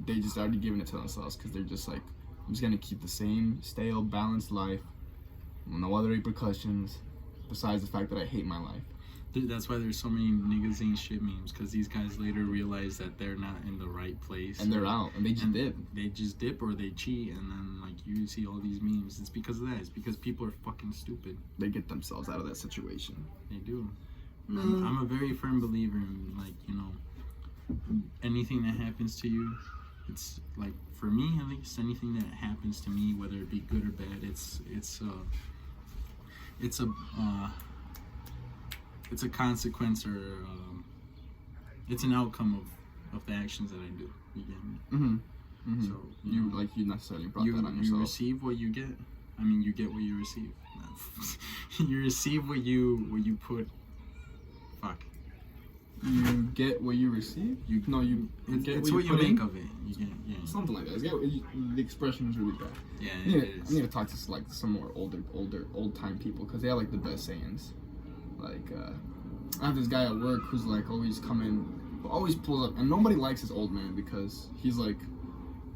They just already giving it to themselves because they're just like, I'm just gonna keep the same stale, balanced life, no other repercussions, besides the fact that I hate my life. Dude, that's why there's so many niggas ain't shit memes, because these guys later realize that they're not in the right place. And they're out, and they just dip. They just dip or they cheat, and then like you see all these memes. It's because of that. It's because people are fucking stupid. They get themselves out of that situation. They do. I'm a very firm believer in, like, you know, anything that happens to you, it's like, for me at least, anything that happens to me, whether it be good or bad, it's a consequence, or it's an outcome of the actions that I do. You get me? So you necessarily brought that on yourself. You receive what you get. I mean, you get what you receive. You receive what you put. Fuck. You get what you receive. It's what you make of it. You get, yeah. Something like that. The expression is really bad. Yeah, I need to talk to like some more old time people, because they have like the best sayings. Like, I have this guy at work who's like always always pulls up, and nobody likes this old man because he's like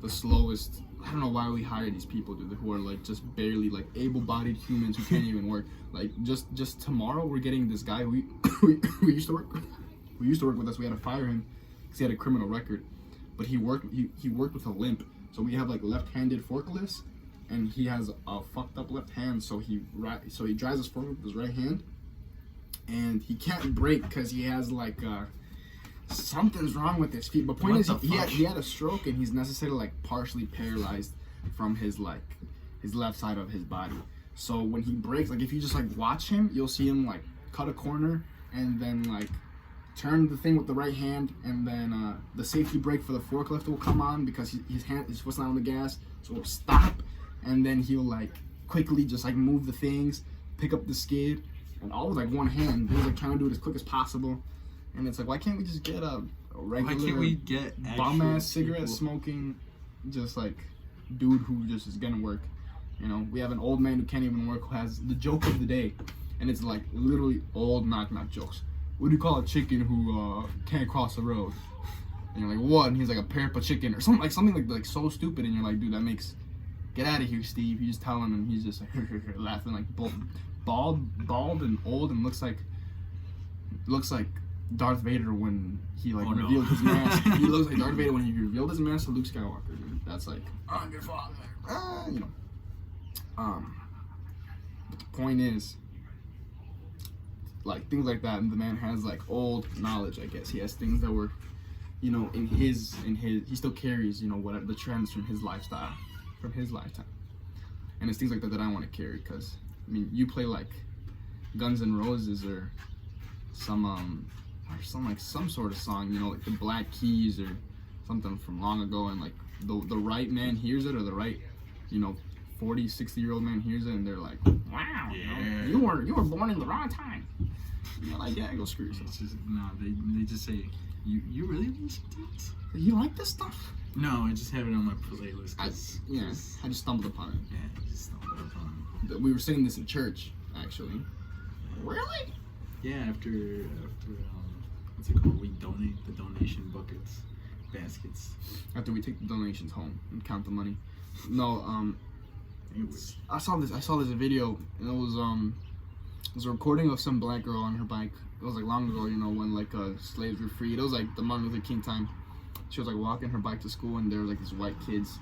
the slowest. I don't know why we hire these people, dude, who are like just barely like able-bodied humans who can't even work. Like just tomorrow we're getting this guy we used to work with us. We had to fire him because he had a criminal record, but he worked with a limp. So we have like left-handed forklifts, and he has a fucked up left hand. So he drives his forklift with his right hand. And he can't brake because he has like something's wrong with his feet. But point is, he had a stroke, and he's necessarily like partially paralyzed from his left side of his body. So when he brakes, like if you just like watch him, you'll see him like cut a corner and then like turn the thing with the right hand, and then the safety brake for the forklift will come on because his foot's not on the gas, so it'll stop, and then he'll like quickly just like move the things, pick up the skid. And all with like one hand. He was like trying to do it as quick as possible. And it's like, why can't we just get a regular, why can't we get bum ass cigarette smoking, just like dude who just is gonna work? You know, we have an old man who can't even work, who has the joke of the day. and it's like literally old knock-knock jokes. What do you call a chicken who can't cross the road? And you're like, what? And he's like, a parappa chicken or something like so stupid. And you're like, dude, that makes, get out of here, Steve. You just tell him, and he's just like laughing, like bald and old, and looks like Darth Vader when he like revealed his mask. He looks like Darth Vader when he revealed his mask to Luke Skywalker. Dude. That's like, I'm your father. You know. But the point is, like things like that, and the man has like old knowledge. I guess he has things that were, you know, in his he still carries, you know, whatever the trends from his lifestyle, from his lifetime, and it's things like that that I want to carry. Because I mean, you play like Guns N' Roses or some sort of song, you know, like the Black Keys or something from long ago, and like the right man hears it, or the right, you know, 40, 60-year-old man hears it, and they're like, wow, yeah. you were born in the wrong time. You're like, yeah, go screw yourself. They just say, you really listen to this? You like this stuff? No, I just have it on my playlist. I just stumbled upon it. Yeah, I just stumbled upon it. We were singing this in church, actually. Really? Yeah, after what's it called? We donate the donation baskets. After we take the donations home and count the money. No, I saw this video, and it was a recording of some black girl on her bike. It was like long ago, you know, when like slaves were freed. It was like the Martin Luther King time. She was like walking her bike to school, and there was like these white kids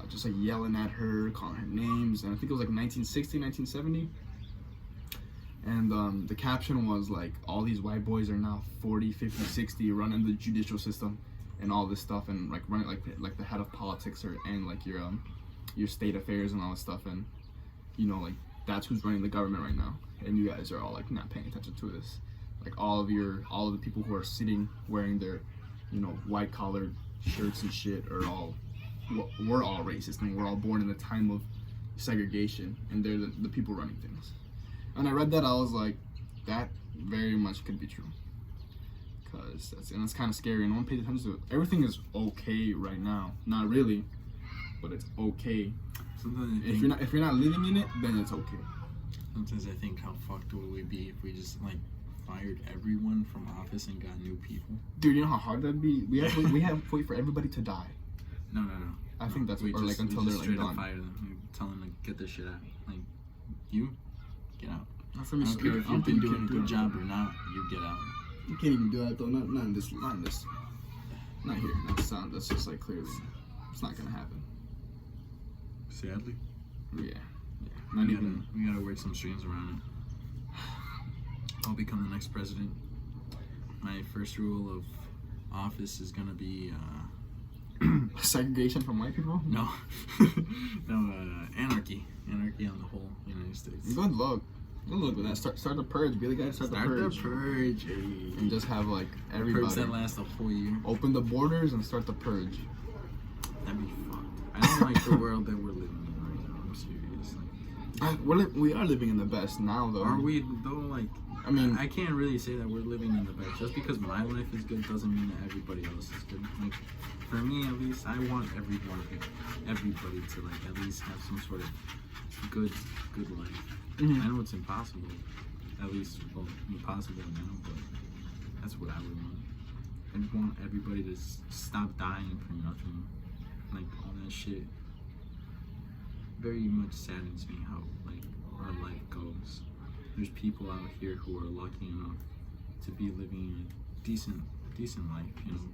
just like yelling at her, calling her names, and I think it was like 1960, 1970. And the caption was like, all these white boys are now 40, 50, 60, running the judicial system and all this stuff, and like running like the head of politics and like your state affairs and all this stuff, and you know, like that's who's running the government right now, and you guys are all like not paying attention to this. Like all of the people who are sitting wearing their, you know, white collared shirts and shit we're all racist, and we're all born in the time of segregation, and they're the people running things. And I read that, I was like, that very much could be true. Cause that's kind of scary, and no one pays attention to it. Everything is okay right now, not really, but it's okay. If you're not living in it, then it's okay. Sometimes I think, how fucked would we be if we just like fired everyone from office and got new people? Dude, you know how hard that'd be? We have to wait for everybody to die. No. I think that's until they're like done. Fire them. Tell them to get their shit out. Like, you get out. I don't care if you've been doing a good job or not. You get out. You can't even do that though. Not in this. Not here. That's just like clearly, it's not gonna happen. Sadly. Yeah. We gotta work some strings around it. I'll become the next president. My first rule of office is gonna be segregation from white people. No, anarchy on the whole United States. Good luck. Good luck with that. Start the purge. Be the guy to start the purge. And just have like everybody. Purge that lasts a whole year. Open the borders and start the purge. That'd be fucked. I don't like the world that we're living in right now. I'm serious. We are living in the best now, though. Are we though? Like, I mean, I can't really say that we're living in the best. Just because my life is good doesn't mean that everybody else is good. Like, for me at least, I want everybody to like at least have some sort of good life. Mm-hmm. I know it's impossible, at least impossible now, but that's what I would want. I want everybody to stop dying for nothing, like all that shit. Very much saddens me how like our life goes. There's people out here who are lucky enough to be living a decent life, you know.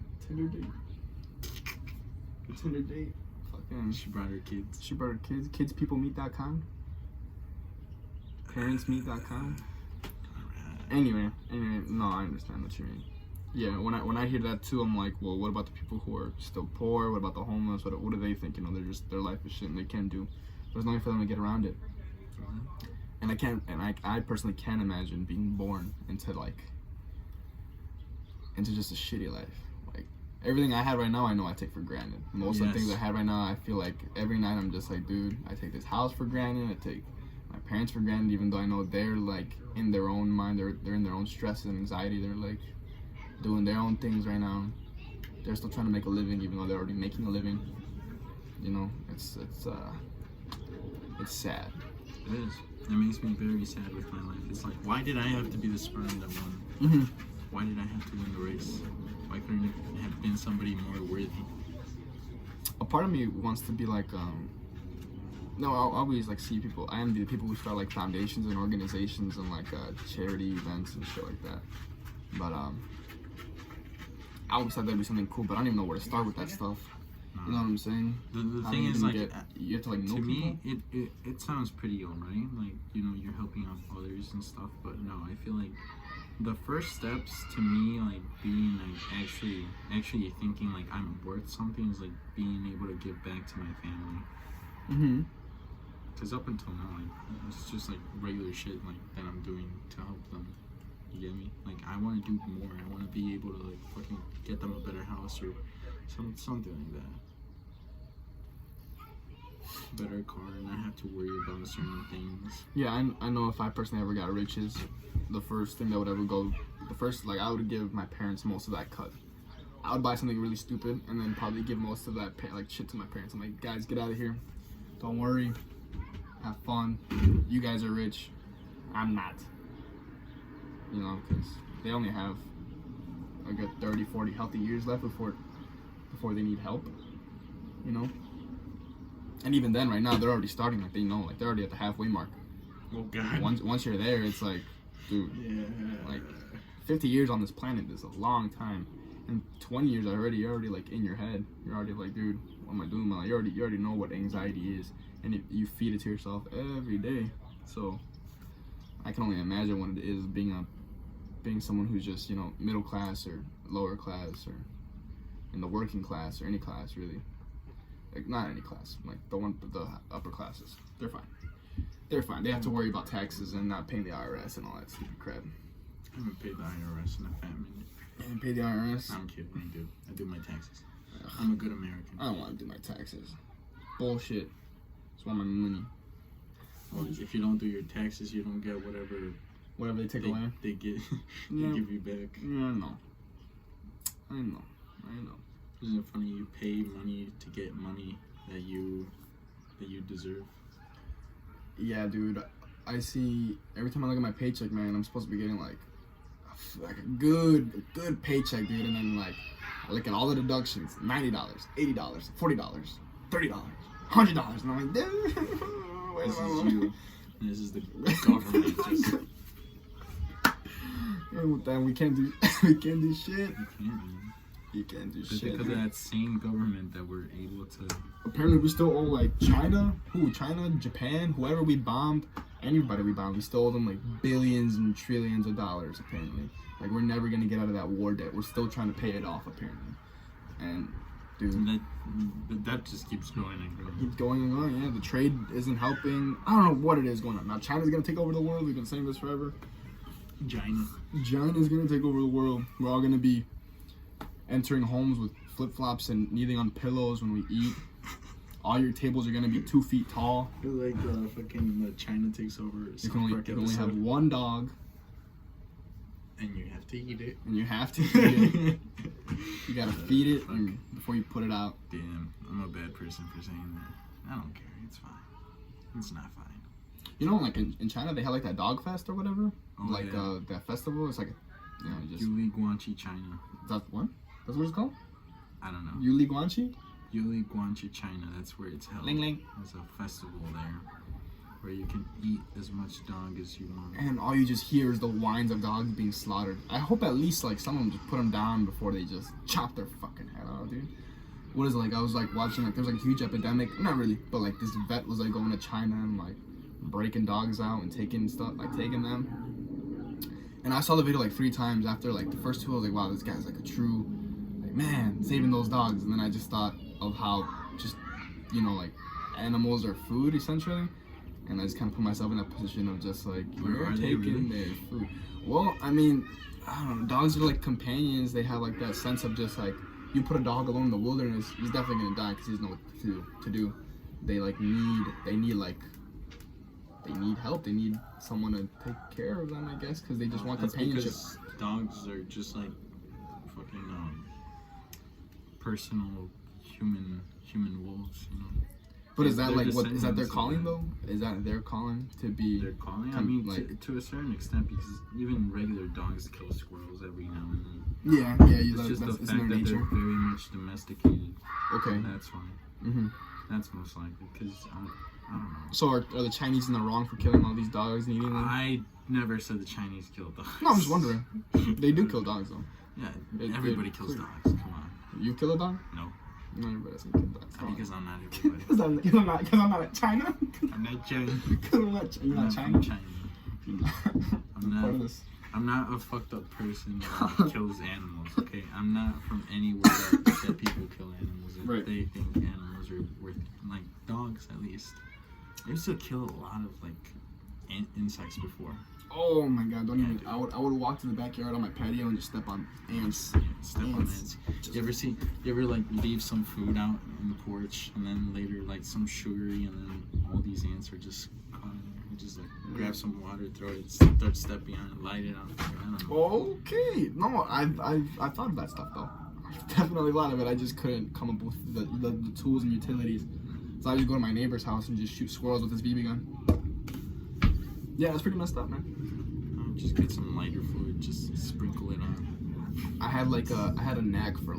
Tinder date. Fucking. She brought her kids. Kidspeoplemeet.com. Parentsmeet.com. Anyway, no, I understand what you mean. Yeah, when I hear that too, I'm like, well, what about the people who are still poor? What about the homeless? What do they think? You know, their life is shit and they can't do. There's nothing for them to get around it. And I personally can't imagine being born into just a shitty life. Like everything I have right now, I know I take for granted. Most of the things I have right now, I feel like every night I'm just like, dude, I take this house for granted. I take my parents for granted, even though I know they're like in their own mind, they're in their own stress and anxiety. They're like doing their own things right now. They're still trying to make a living, even though they're already making a living. You know, it's sad. It is. It makes me very sad with my life. It's like, why did I have to be the sperm that won? Mm-hmm. Why did I have to win the race? Why couldn't it have been somebody more worthy? A part of me wants to be like, no, I'll always like see people. I envy the people who start like foundations and organizations and like charity events and shit like that. But I always thought that'd be something cool, but I don't even know where to start with that stuff. You know what I'm saying? The How thing do you is, even like, you have to like know to people. me, it sounds pretty alright. Like, you know, you're helping out others and stuff. But no, I feel like the first steps to me, like being like actually thinking like I'm worth something, is like being able to give back to my family. Mm-hmm. Because up until now, like, it's just like regular shit like that I'm doing to help them. You get me? Like, I want to do more. I want to be able to like fucking get them a better house or something like that. Better car, and not have to worry about certain things. Yeah, I know if I personally ever got riches, the first thing that would ever go, like I would give my parents most of that cut. I would buy something really stupid and then probably give most of that like shit to my parents. I'm like, guys, get out of here. Don't worry. Have fun. You guys are rich. I'm not. You know, because they only have a good 30, 40 healthy years left before they need help. You know? And even then, right now, they're already starting. Like, they know. Like, they're already at the halfway mark. Oh, God. Once you're there, it's like, dude. Yeah. Like, 50 years on this planet is a long time. And 20 years you're already like in your head. You're already like, dude, what am I doing? You already know what anxiety is, and you feed it to yourself every day. So I can only imagine what it is being someone who's just, you know, middle class or lower class or in the working class or any class really. Like, not any class, like the upper classes. They're fine. They're fine. They have to worry about taxes and not paying the IRS and all that stupid crap. I haven't paid the IRS in a fat minute. You haven't paid the IRS? I'm kidding. I do. I do my taxes. I'm a good American. I don't want to do my taxes. Bullshit. Just want my money. Well, if you don't do your taxes, you don't get whatever they take away. They get. Yeah. They give you back. Yeah, I know. Isn't it funny? You pay money to get money that you deserve. Yeah, dude. I see every time I look at my paycheck, man, I'm supposed to be getting like a good paycheck, dude, and then like I look at all the deductions: $90, $80, $40, $30, $100, and I'm like, dude, where's my money? This is the government. Just... And with that, we can't do shit. You can't do shit. Because of that same government that we're able to. Apparently, we still owe like China, Japan, whoever we bombed, anybody we bombed, we still owe them like billions and trillions of dollars. Apparently, like we're never gonna get out of that war debt. We're still trying to pay it off. Apparently, and dude, that just keeps going and going. Keeps going and going. Yeah, the trade isn't helping. I don't know what it is going on now. China's gonna take over the world. We've been saying this forever. China's gonna take over the world. We're all gonna be entering homes with flip-flops and kneeling on pillows when we eat. All your tables are gonna be 2 feet tall. Like fucking China takes over. You can only have one dog. And you have to eat it. You gotta feed it before you put it out. Damn, I'm a bad person for saying that. I don't care. It's fine. It's not fine. You know, like in China, they have like that dog fest or whatever. Oh, yeah. That festival. It's like, you know, just. Yuli Guanchi, China. That's what? That's what it's called? I don't know. Yuli Guanchi? Yuli Guanchi, China. That's where it's held. Ling Ling. There's a festival there where you can eat as much dog as you want. And all you just hear is the whines of dogs being slaughtered. I hope at least like some of them just put them down before they just chop their fucking head off, dude. What is it, like? I was like watching like there was like a huge epidemic. Not really, but like this vet was like going to China and like breaking dogs out and taking them. And I saw the video like 3 times. After like the first 2, I was like, wow, this guy's like a true, like, man, saving those dogs. And then I just thought of how just, you know, like animals are food essentially. And I just kind of put myself in that position of just like, you're taking their food. Well, I mean, I don't know, dogs are like companions. They have like that sense of just like, you put a dog alone in the wilderness, he's definitely gonna die because he doesn't know what to do. They need help. They need someone to take care of them, I guess, because they just want companionship. Because dogs are just like fucking personal human wolves, you know. But is that They're like what is that their descendants of calling them. though? Is that their calling to be? They're calling. I Come, mean, like- to a certain extent, because even regular dogs kill squirrels every now and then. Yeah, It's just the it's in fact their that nature. they're very much domesticated. Okay. And that's why. Mm-hmm. That's most likely because I don't know. So are the Chinese in the wrong for killing all these dogs and eating them? I never said the Chinese kill dogs. No, I'm just wondering. They do kill dogs though. Yeah, everybody kills clear. dogs. Come on. You kill a dog? No. No, everybody doesn't kill dogs. Because I'm not everybody. Because I'm not at China. I'm not Chinese. You're not China. I'm Chinese. Part of this. I'm not a fucked up person that kills animals, okay? I'm not from anywhere that people kill animals if Right. they think animals are worth, like dogs at least. I used to kill a lot of like insects before. Oh my god! Don't even. dude. I would walk to the backyard on my patio and just step on ants. Yeah, step on Ants. ants. You ever like leave some food out in the porch and then later like some sugary and then all these ants are just caught in there. You just like grab some water, throw it, start stepping on it, light it on fire. I don't know. Okay. No, I've thought of that stuff though. I've definitely thought of it. I just couldn't come up with the tools and utilities. So I just go to my neighbor's house and just shoot squirrels with his BB gun. Yeah, that's pretty messed up, man. Just get some lighter fluid, just sprinkle it on. I had a knack for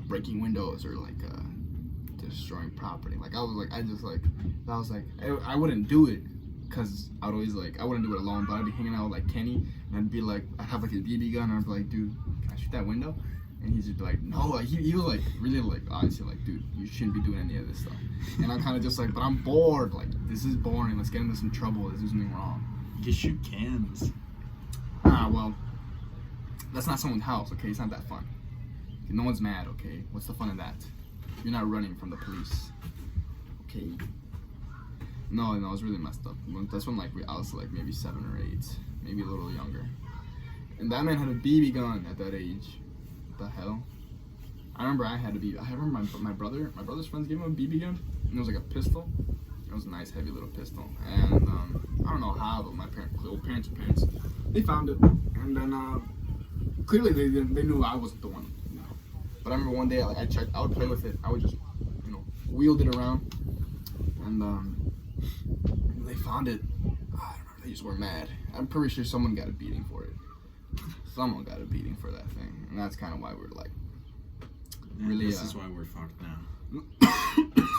breaking windows or destroying property. I wouldn't do it because I would always I wouldn't do it alone, but I'd be hanging out with Kenny and I'd be I'd have his BB gun and I'd be like, dude, can I shoot that window? And he's just be like, no, he was really obviously dude, you shouldn't be doing any of this stuff. And I'm kind of just but I'm bored, this is boring, let's get into some trouble, let's do something wrong. You shoot cans. Well, that's not someone's house, okay? It's not that fun. No one's mad, okay? What's the fun of that? You're not running from the police, okay? No, it's really messed up. That's when I was maybe 7 or 8, maybe a little younger. And that man had a BB gun at that age. What the hell? I remember my brother's friends gave him a BB gun, and it was a pistol. It was a nice heavy little pistol, and I don't know how, but my parents, they found it, and then clearly they knew I wasn't the one. But I remember one day I would play with it. I would just wield it around, and they found it. I don't know. They just were mad. I'm pretty sure someone got a beating for it. Someone got a beating for that thing, and that's kind of why we're really. This is why we're fucked now.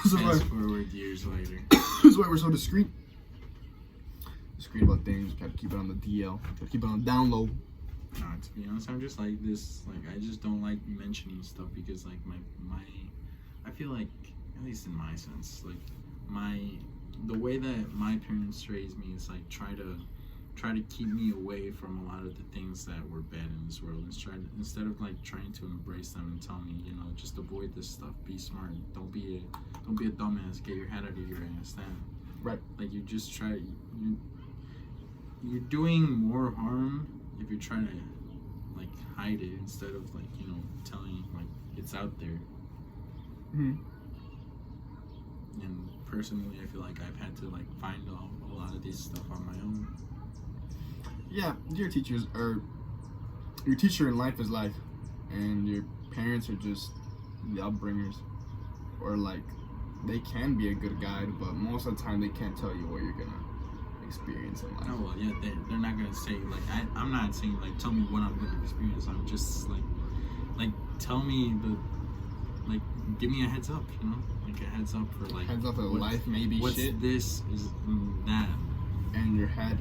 This Fast forward years later. This is why we're so discreet. Discreet about things. Try to keep it on the DL. Try to keep it on down low. No, to be honest, I'm just like this. I just don't like mentioning stuff because my I feel like, at least in my sense, the way that my parents raised me is try to keep me away from a lot of the things that were bad in this world, instead of trying to embrace them and tell me, just avoid this stuff, be smart, don't be a dumbass, get your head out of your ass. That Right. you just try, you're doing more harm if you're trying to hide it instead of telling it's out there. Mm-hmm. And personally, I feel like I've had to find a lot of this stuff on my own. Yeah, your teacher in life is life, and your parents are just the upbringers, or they can be a good guide, but most of the time they can't tell you what you're gonna experience in life. Oh well, yeah, they're not gonna say I'm not saying tell me what I'm gonna experience. I'm just tell me give me a heads up, a heads up for heads up that life may be what's shit. This is that. And your head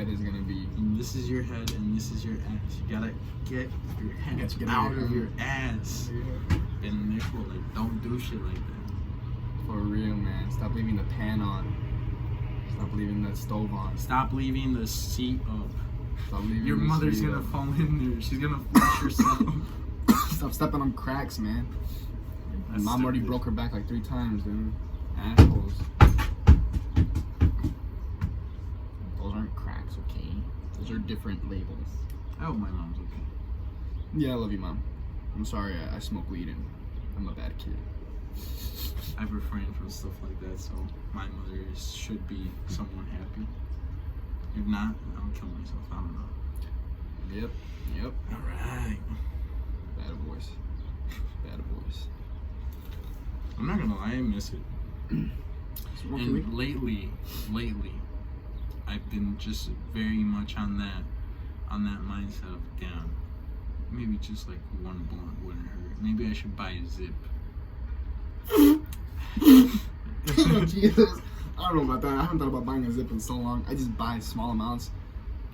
is gonna be. And this is your head, and this is your ass. You gotta get your head out of your ass. Yeah. And therefore, don't do shit like that. For real, man. Stop leaving the pan on. Stop leaving the stove on. Stop leaving the seat up. Stop leaving. Your mother's gonna fall in there. She's gonna flush herself. Stop stepping on cracks, man. That's Mom already stupid. broke her back 3 times, dude. Assholes. Those aren't cracks, okay? Those are different labels. I hope my mom's okay. Yeah, I love you, Mom. I'm sorry I smoke weed and I'm a bad kid. I've refrained from stuff like that, so my mother should be somewhat happy. If not, I'll kill myself. I don't know. Yep. Alright. Bad boys. I'm not gonna lie, I miss it. And lately, I've been just very much on that mindset of damn. Maybe just like one blunt wouldn't hurt. Maybe I should buy a zip. Oh, Jesus. I don't know about that. I haven't thought about buying a zip in so long. I just buy small amounts,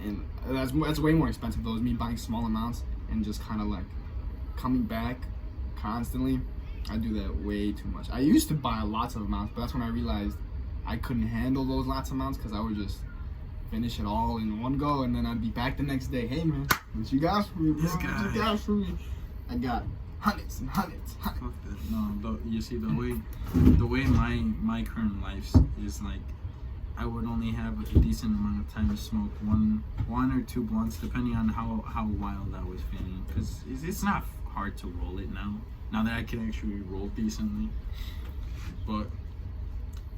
and that's way more expensive though. Is me buying small amounts and just kind of like coming back constantly. I do that way too much. I used to buy lots of amounts, but that's when I realized I couldn't handle those lots of amounts because I would just finish it all in one go, and then I'd be back the next day. Hey man, what you got for me, bro? What you got for me? I got hundreds and hundreds. No, you see the way my current life is like, I would only have a decent amount of time to smoke one or two blunts, depending on how wild I was feeling. Because it's not hard to roll it now that I can actually roll decently. But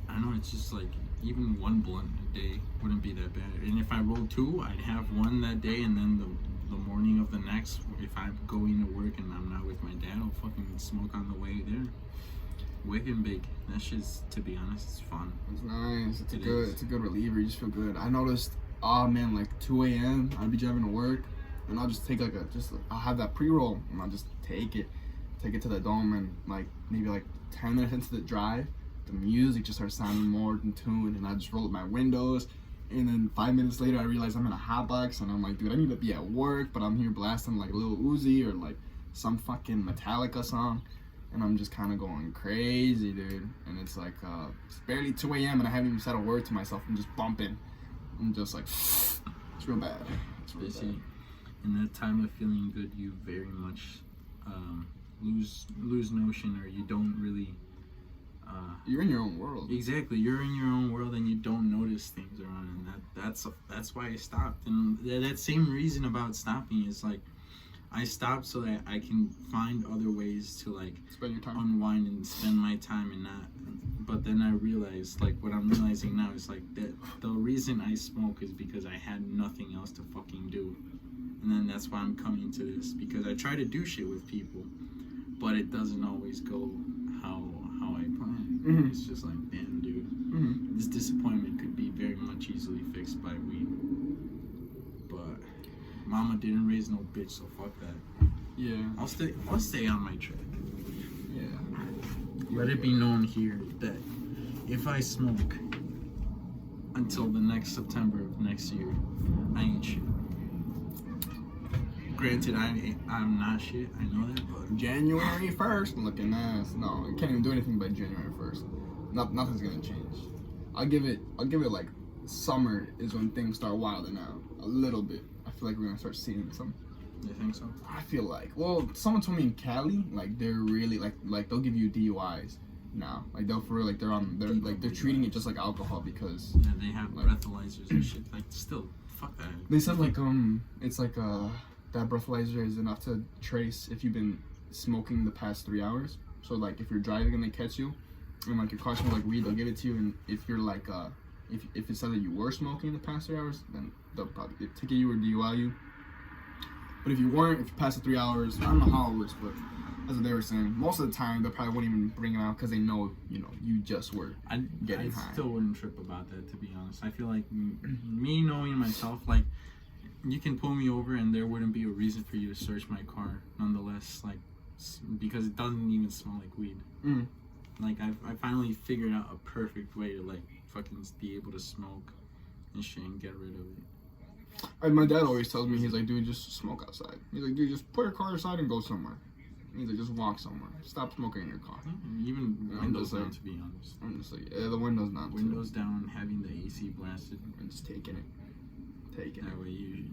I know it's just like even one blunt a day wouldn't be that bad. And if I rolled two, I'd have one that day, and then the morning of the next, if I'm going to work and I'm not with my dad, I'll fucking smoke on the way there. Wicked big. That shit's, to be honest, it's fun. It's nice. It's a good reliever. You just feel good. I noticed, like 2 a.m. I'd be driving to work, and I'll just take I'll have that pre-roll, and I'll just take it to the dome, and like maybe like 10 minutes into the drive, the music just starts sounding more in tune, and I just roll up my windows, and then 5 minutes later I realize I'm in a hotbox, and I'm like, dude, I need to be at work, but I'm here blasting like Lil Uzi or like some fucking Metallica song, and I'm just kind of going crazy, dude. And it's like it's barely 2 a.m. and I haven't even said a word to myself. I'm just bumping. I'm just like, it's real bad. It's real bad. In that time of feeling good, you very much lose notion, or you don't really. You're in your own world. Exactly, you're in your own world, and you don't notice things around. And that's why I stopped. And that same reason about stopping is like, I stopped so that I can find other ways to like spend your time, unwind and spend my time, and not. But then I realized, like, what I'm realizing now is like that the reason I smoke is because I had nothing else to fucking do, and then that's why I'm coming to this, because I try to do shit with people, but it doesn't always go how I plan. Mm-hmm. It's just like, damn, dude, this disappointment could be very much easily fixed by weed. But mama didn't raise no bitch, so fuck that. Yeah. I'll stay on my track. Yeah. Let it be known here that if I smoke until the next September of next year, I ain't shit. Granted, I'm not shit, I know that, but January 1st, looking ass. No, you can't even do anything by January 1st. Nothing's gonna change. I'll give it like summer is when things start wilding out a little bit. I feel like we're gonna start seeing some. You think so? I feel like. Well, someone told me in Cali, like they're really like they'll give you DUIs now. Like they'll for real, like they're treating it just like alcohol, because yeah, they have like breathalyzers and shit. Like still, fuck that. They said like it's like that breathalyzer is enough to trace if you've been smoking the past 3 hours. So like if you're driving and they catch you, and like your car smells like weed, they'll give it to you. And if you're like if it said that you were smoking in the past 3 hours, then they'll probably ticket you or DUI you. But if you weren't, if you passed the 3 hours, I don't know how it works, but that's what they were saying. Most of the time, they probably won't even bring it out because they know, you just were getting high. I still wouldn't trip about that, to be honest. I feel like me knowing myself, like, you can pull me over and there wouldn't be a reason for you to search my car, nonetheless, like, because it doesn't even smell like weed. Mm. Like, I finally figured out a perfect way to, like, fucking be able to smoke and shit and get rid of it. And my dad always tells me, he's like, dude, just smoke outside. He's like, dude, just put your car aside and go somewhere. He's like, just walk somewhere. Stop smoking in your car. Even windows down, to be honest. I'm just like, yeah, the windows not. Windows down, having the AC blasted. And just taking it. That way, you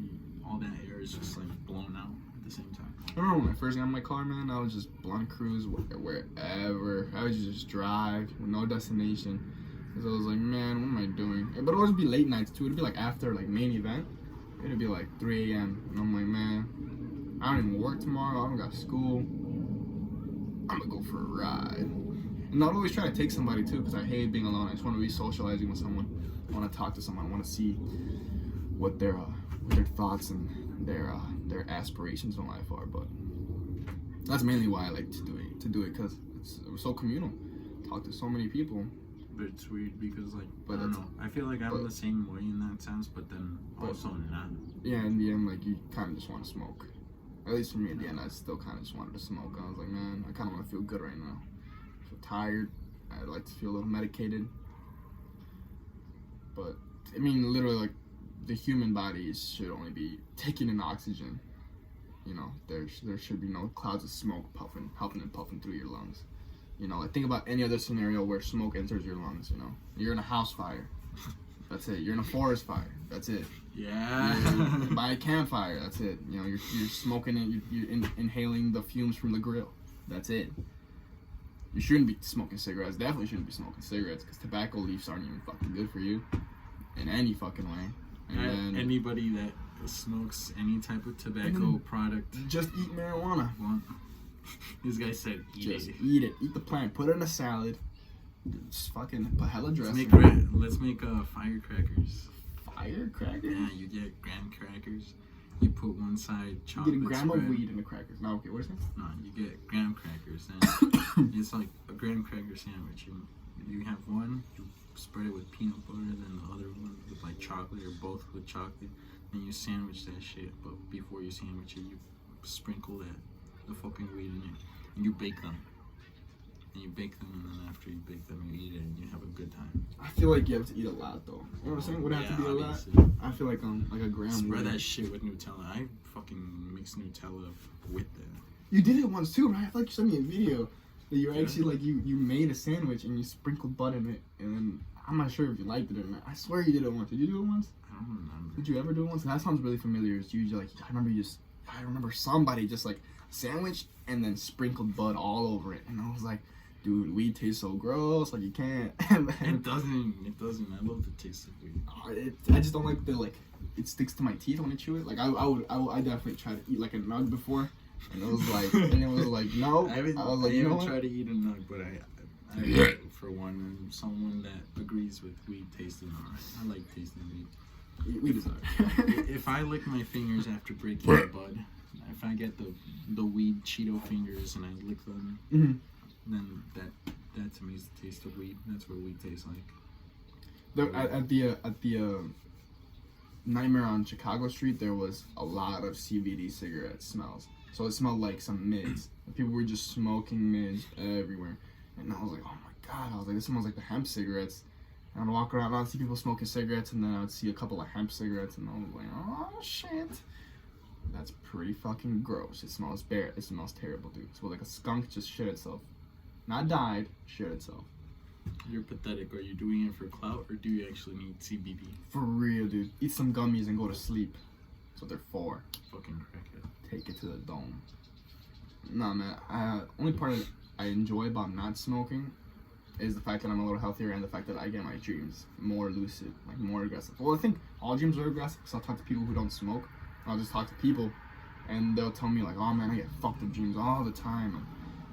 all that air is just like blown out at the same time. I remember when I first got in my car, man, I was just blunt cruise wherever. I would just drive with no destination. Because I was like, man, what am I doing? But it would always be late nights, too. It'd be like after, like, main event. It'd be like 3 a.m. And I'm like, man, I don't even work tomorrow. I don't got school. I'm gonna go for a ride. And I'd always try to take somebody too, because I hate being alone. I just want to be socializing with someone. I want to talk to someone. I want to see what their thoughts and their aspirations in life are. But that's mainly why I like to do it, because it was so communal. Talk to so many people. It's weird because, like, But I don't know. I feel like I'm the same way in that sense, but then also not. Yeah, in the end, like, you kind of just want to smoke. At least for me, in the end, I still kind of just wanted to smoke. I was like, man, I kind of want to feel good right now. I feel tired. I'd like to feel a little medicated. But, I mean, literally, like, the human body should only be taking in oxygen. You know, there should be no clouds of smoke puffing through your lungs. You know, like, think about any other scenario where smoke enters your lungs, you know. You're in a house fire. That's it. You're in a forest fire. That's it. Yeah. You're by a campfire. That's it. You know, you're smoking it. You're inhaling the fumes from the grill. That's it. You shouldn't be smoking cigarettes. Definitely shouldn't be smoking cigarettes because tobacco leaves aren't even fucking good for you in any fucking way. And anybody that smokes any type of tobacco product, just eat marijuana. This guy said just eat it. Eat the plant. Put it in a salad. Just fucking put hella dressing. Let's make firecrackers. Firecrackers? Yeah, you get graham crackers. You put one side chocolate. You get a gram spread. of weed in the crackers. No, okay, what is it? No, you get graham crackers. And it's like a graham cracker sandwich. You have one, you spread it with peanut butter, then the other one with like chocolate, or both with chocolate. Then you sandwich that shit. But before you sandwich it, you sprinkle the fucking weed in it, and you bake them. And you bake them, and then after you bake them, you eat it, and you have a good time. I feel like you have to eat a lot, though. You know what I'm saying? Would have to be a obviously. lot. I feel like a gram. Spread that shit with Nutella. I fucking mix Nutella with that. You did it once too, right? I feel like you sent me a video that you actually like you made a sandwich and you sprinkled butter in it, and then I'm not sure if you liked it or not. I swear you did it once. Did you do it once? I don't remember. Did you ever do it once? That sounds really familiar. It's usually like I remember somebody just like sandwich and then sprinkled bud all over it, and I was like, dude, weed tastes so gross. Like you can't. It doesn't. I love the taste of weed. I just don't like it sticks to my teeth when I chew it. Like I definitely tried to eat like a nug before, and it was like no. I was like, you know what? Try to eat a nug, but I for one, am someone that agrees with weed tasting alright. I like tasting weed. Weed is alright. If I lick my fingers after breaking the bud, if I get the weed Cheeto fingers and I lick them, then that to me is the taste of weed. That's what weed tastes like. At the Nightmare on Chicago Street, there was a lot of CBD cigarette smells. So it smelled like some mids. People were just smoking mids everywhere. And I was like, oh my god. I was like, this smells like the hemp cigarettes. And I'd walk around, I'd see people smoking cigarettes, and then I'd see a couple of hemp cigarettes, and I was like, oh shit. That's pretty fucking gross. It smells bad. It smells terrible, dude. It smells like a skunk just shit itself. Not died, shit itself. You're pathetic. Are you doing it for clout, or do you actually need CBD? For real, dude. Eat some gummies and go to sleep. That's what they're for. Fucking crackhead. Take it to the dome. Nah, man. Only part I enjoy about not smoking is the fact that I'm a little healthier and the fact that I get my dreams more lucid, like more aggressive. Well, I think all dreams are aggressive because I'll talk to people who don't smoke. I'll just talk to people and they'll tell me like, oh man, I get fucked up dreams all the time. And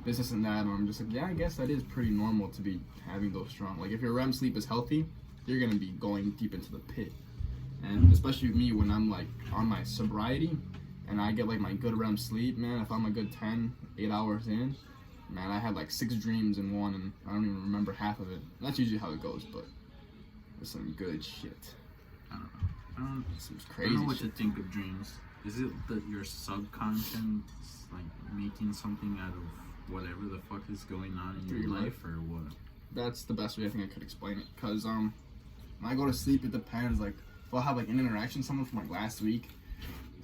this and that. And I'm just like, yeah, I guess that is pretty normal to be having those strong. Like if your REM sleep is healthy, you're going to be going deep into the pit. And especially with me when I'm like on my sobriety and I get like my good REM sleep, man, if I'm a good 8 hours in, man, I had like 6 dreams in one and I don't even remember half of it. That's usually how it goes, but there's some good shit. I don't know. Some crazy I don't know what shit. to think of dreams. Is it that your subconscious like making something out of whatever the fuck is going on in your life, or what? That's the best way I think I could explain it. Cause when I go to sleep, it depends. Like if I'll have like an interaction with someone from like last week,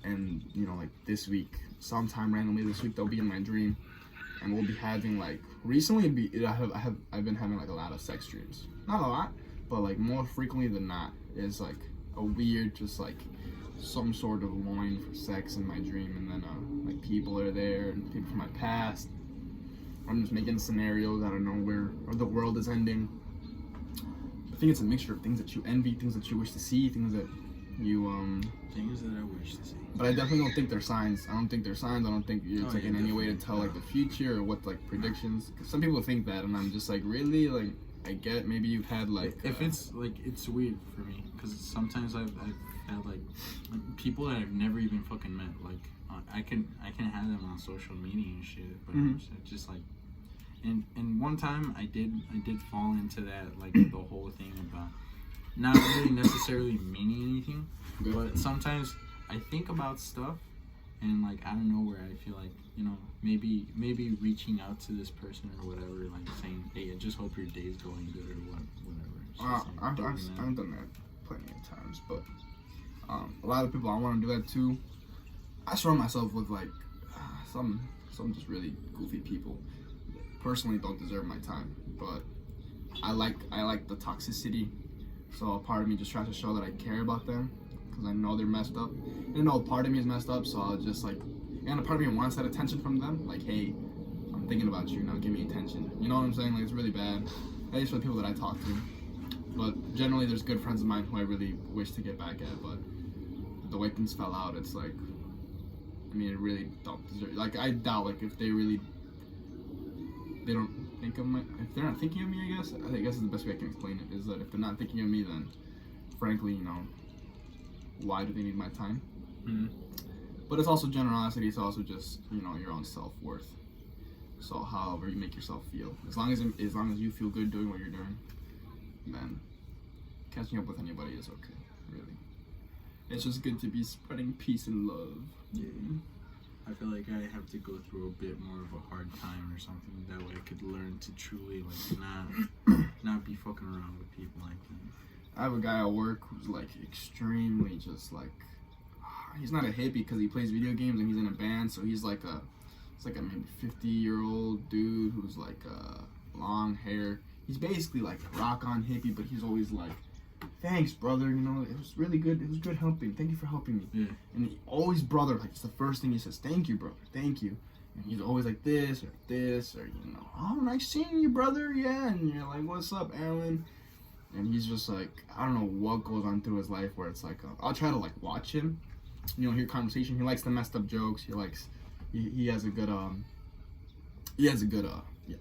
and you know like this week, sometime randomly this week they'll be in my dream, and we'll be having like recently I've been having like a lot of sex dreams. Not a lot, but like more frequently than not is like a weird just like some sort of loin for sex in my dream, and then like people are there and people from my past. I'm just making scenarios out of nowhere, or the world is ending. I think it's a mixture of things that you envy, things that you wish to see, things that you Things that I wish to see. But I definitely don't think they're signs. I don't think they're signs. I don't think it's like in any way to tell like the future or what like predictions. Cause some people think that, and I'm just like, really? Like I get maybe you've had like if it's like it's weird for me because sometimes I've had like people that I've never even fucking met. Like I can have them on social media and shit, but it's just like and one time I did fall into that, like the whole thing about not really necessarily meaning anything, but sometimes I think about stuff and like I don't know where I feel like, you know, maybe reaching out to this person or whatever, like saying, hey, I just hope your day's going good or whatever. I've done that plenty of times, but a lot of people I want to do that too. I surround myself with like some just really goofy people. Personally, don't deserve my time, but I like the toxicity. So a part of me just tries to show that I care about them because I know they're messed up. And I know part of me is messed up, so I'll just like, and a part of me wants that attention from them. Like, hey, I'm thinking about you now. Give me attention. You know what I'm saying? Like, it's really bad. At least for the people that I talk to. But generally, there's good friends of mine who I really wish to get back at. But the way things fell out, it's like, I mean, it really don't deserve. Like, I doubt like if they don't think of me. If they're not thinking of me, I guess is the best way I can explain it. Is that if they're not thinking of me, then frankly, you know, why do they need my time? Mm-hmm. But it's also generosity. It's also just, you know, your own self-worth. So however you make yourself feel, as long as you feel good doing what you're doing, then catching up with anybody is okay. Really, it's just good to be spreading peace and love. Yeah. I feel like I have to go through a bit more of a hard time or something. That way I could learn to truly like not be fucking around with people like that. I have a guy at work who's like extremely just like, he's not a hippie because he plays video games and he's in a band, so he's like a maybe 50-year-old dude who's like long hair. He's basically like a rock on hippie, but he's always like, thanks, brother, you know, it was really good. It was good helping. Thank you for helping me. Yeah. And he always, brother, like, it's the first thing he says, thank you, brother, thank you. And he's always like this, or you know, oh, nice seeing you, brother, yeah. And you're like, what's up, Alan? And he's just like, I don't know what goes on through his life where it's like, I'll try to, like, watch him, you know, hear conversation. He likes the messed up jokes. He has a good,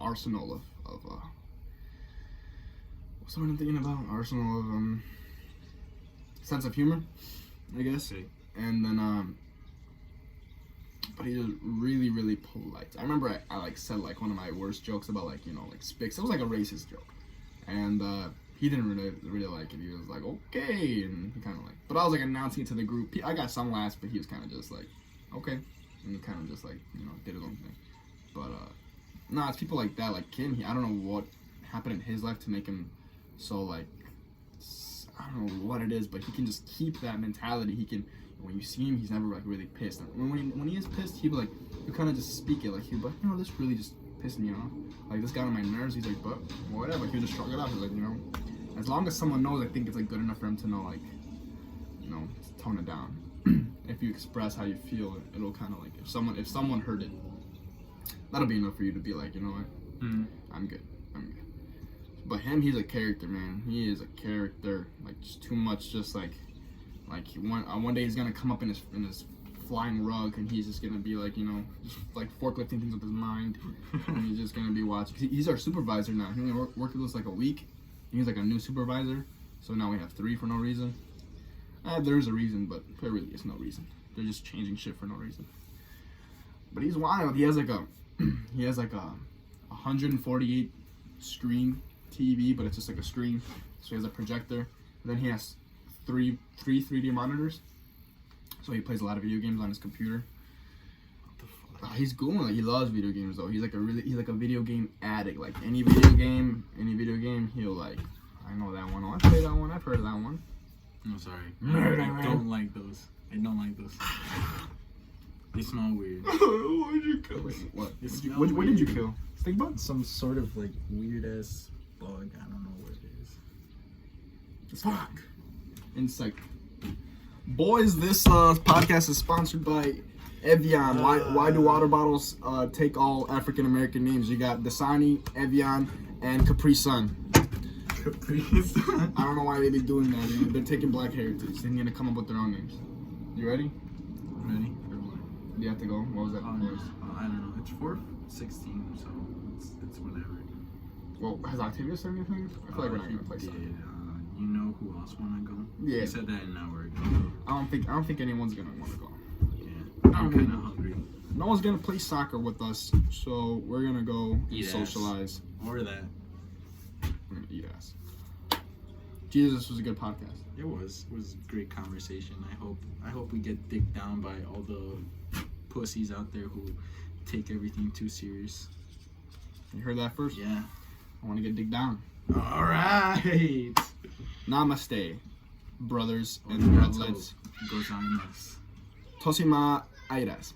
arsenal of what's the word I'm thinking about? Arsenal of, sense of humor, I guess. Okay. And then, but he was really, really polite. I remember I like said like one of my worst jokes about like, you know, like Spix. It was like a racist joke. And, he didn't really like it. He was like, okay, and he kind of like, but I was like announcing it to the group. I got some laughs, but he was kind of just like, okay, and he kind of just like, you know, did his own thing. But nah, it's people like that, like Kim. I don't know what happened in his life to make him so like, I don't know what it is, but he can just keep that mentality. He can, when you see him, he's never like really pissed. When he is pissed, he'll kind of just speak it like he'll be like, you know, this really just pissed me off. Like this got on my nerves. He's like, but whatever. He'll just shrug it off. He's like, you know. As long as someone knows, I think it's like good enough for him to know, like, you know, tone it down. If you express how you feel, it'll kind of like, if someone heard it, that'll be enough for you to be like, you know what, I'm good. But him, he's a character, man. He is a character, like just too much. Just like one day he's gonna come up in his flying rug, and he's just gonna be like, you know, just like forklifting things with his mind, and he's just gonna be watching. He's our supervisor now. He only worked with us like a week. He's like a new supervisor, so now we have 3 for no reason. There's a reason, but there really is no reason. They're just changing shit for no reason. But he's wild. He has like a 148 screen TV, but it's just like a screen. So he has a projector. And then he has three 3D monitors. So he plays a lot of video games on his computer. He's cool. Like, he loves video games though. He's like a video game addict. Like any video game, he'll like, I know that one. Oh, I played that one. I've heard of that one. I'm sorry. I don't like those. They smell weird. What did you kill? What did you kill? Stink bug? Some sort of like weird ass bug. I don't know what it is. Fuck. Insect. Boys, this podcast is sponsored by Evian. Why do water bottles take all African American names? You got Dasani, Evian, and Capri Sun. Capri Sun? I don't know why they be doing that. They're taking black heritage. They're gonna come up with their own names. You ready? I'm ready. For what? You have to go. What was that? I don't know. It's 4/16, so it's whatever. Well, has Octavia said anything? I feel like we're not gonna play something. You know who else wanna go? Yeah. You said that an hour ago. I don't think anyone's gonna wanna go. Yeah. I'm kind of hungry. no one's gonna play soccer with us, so we're gonna go and Eat ass. socialize. Or that. We're gonna eat ass. Jesus, this was a good podcast. It was a great conversation. I hope we get dicked down by all the pussies out there who take everything too serious. You heard that first? Yeah. I want to get digged down. All right. Namaste, brothers and brothers. Goes on us. Tosima airas.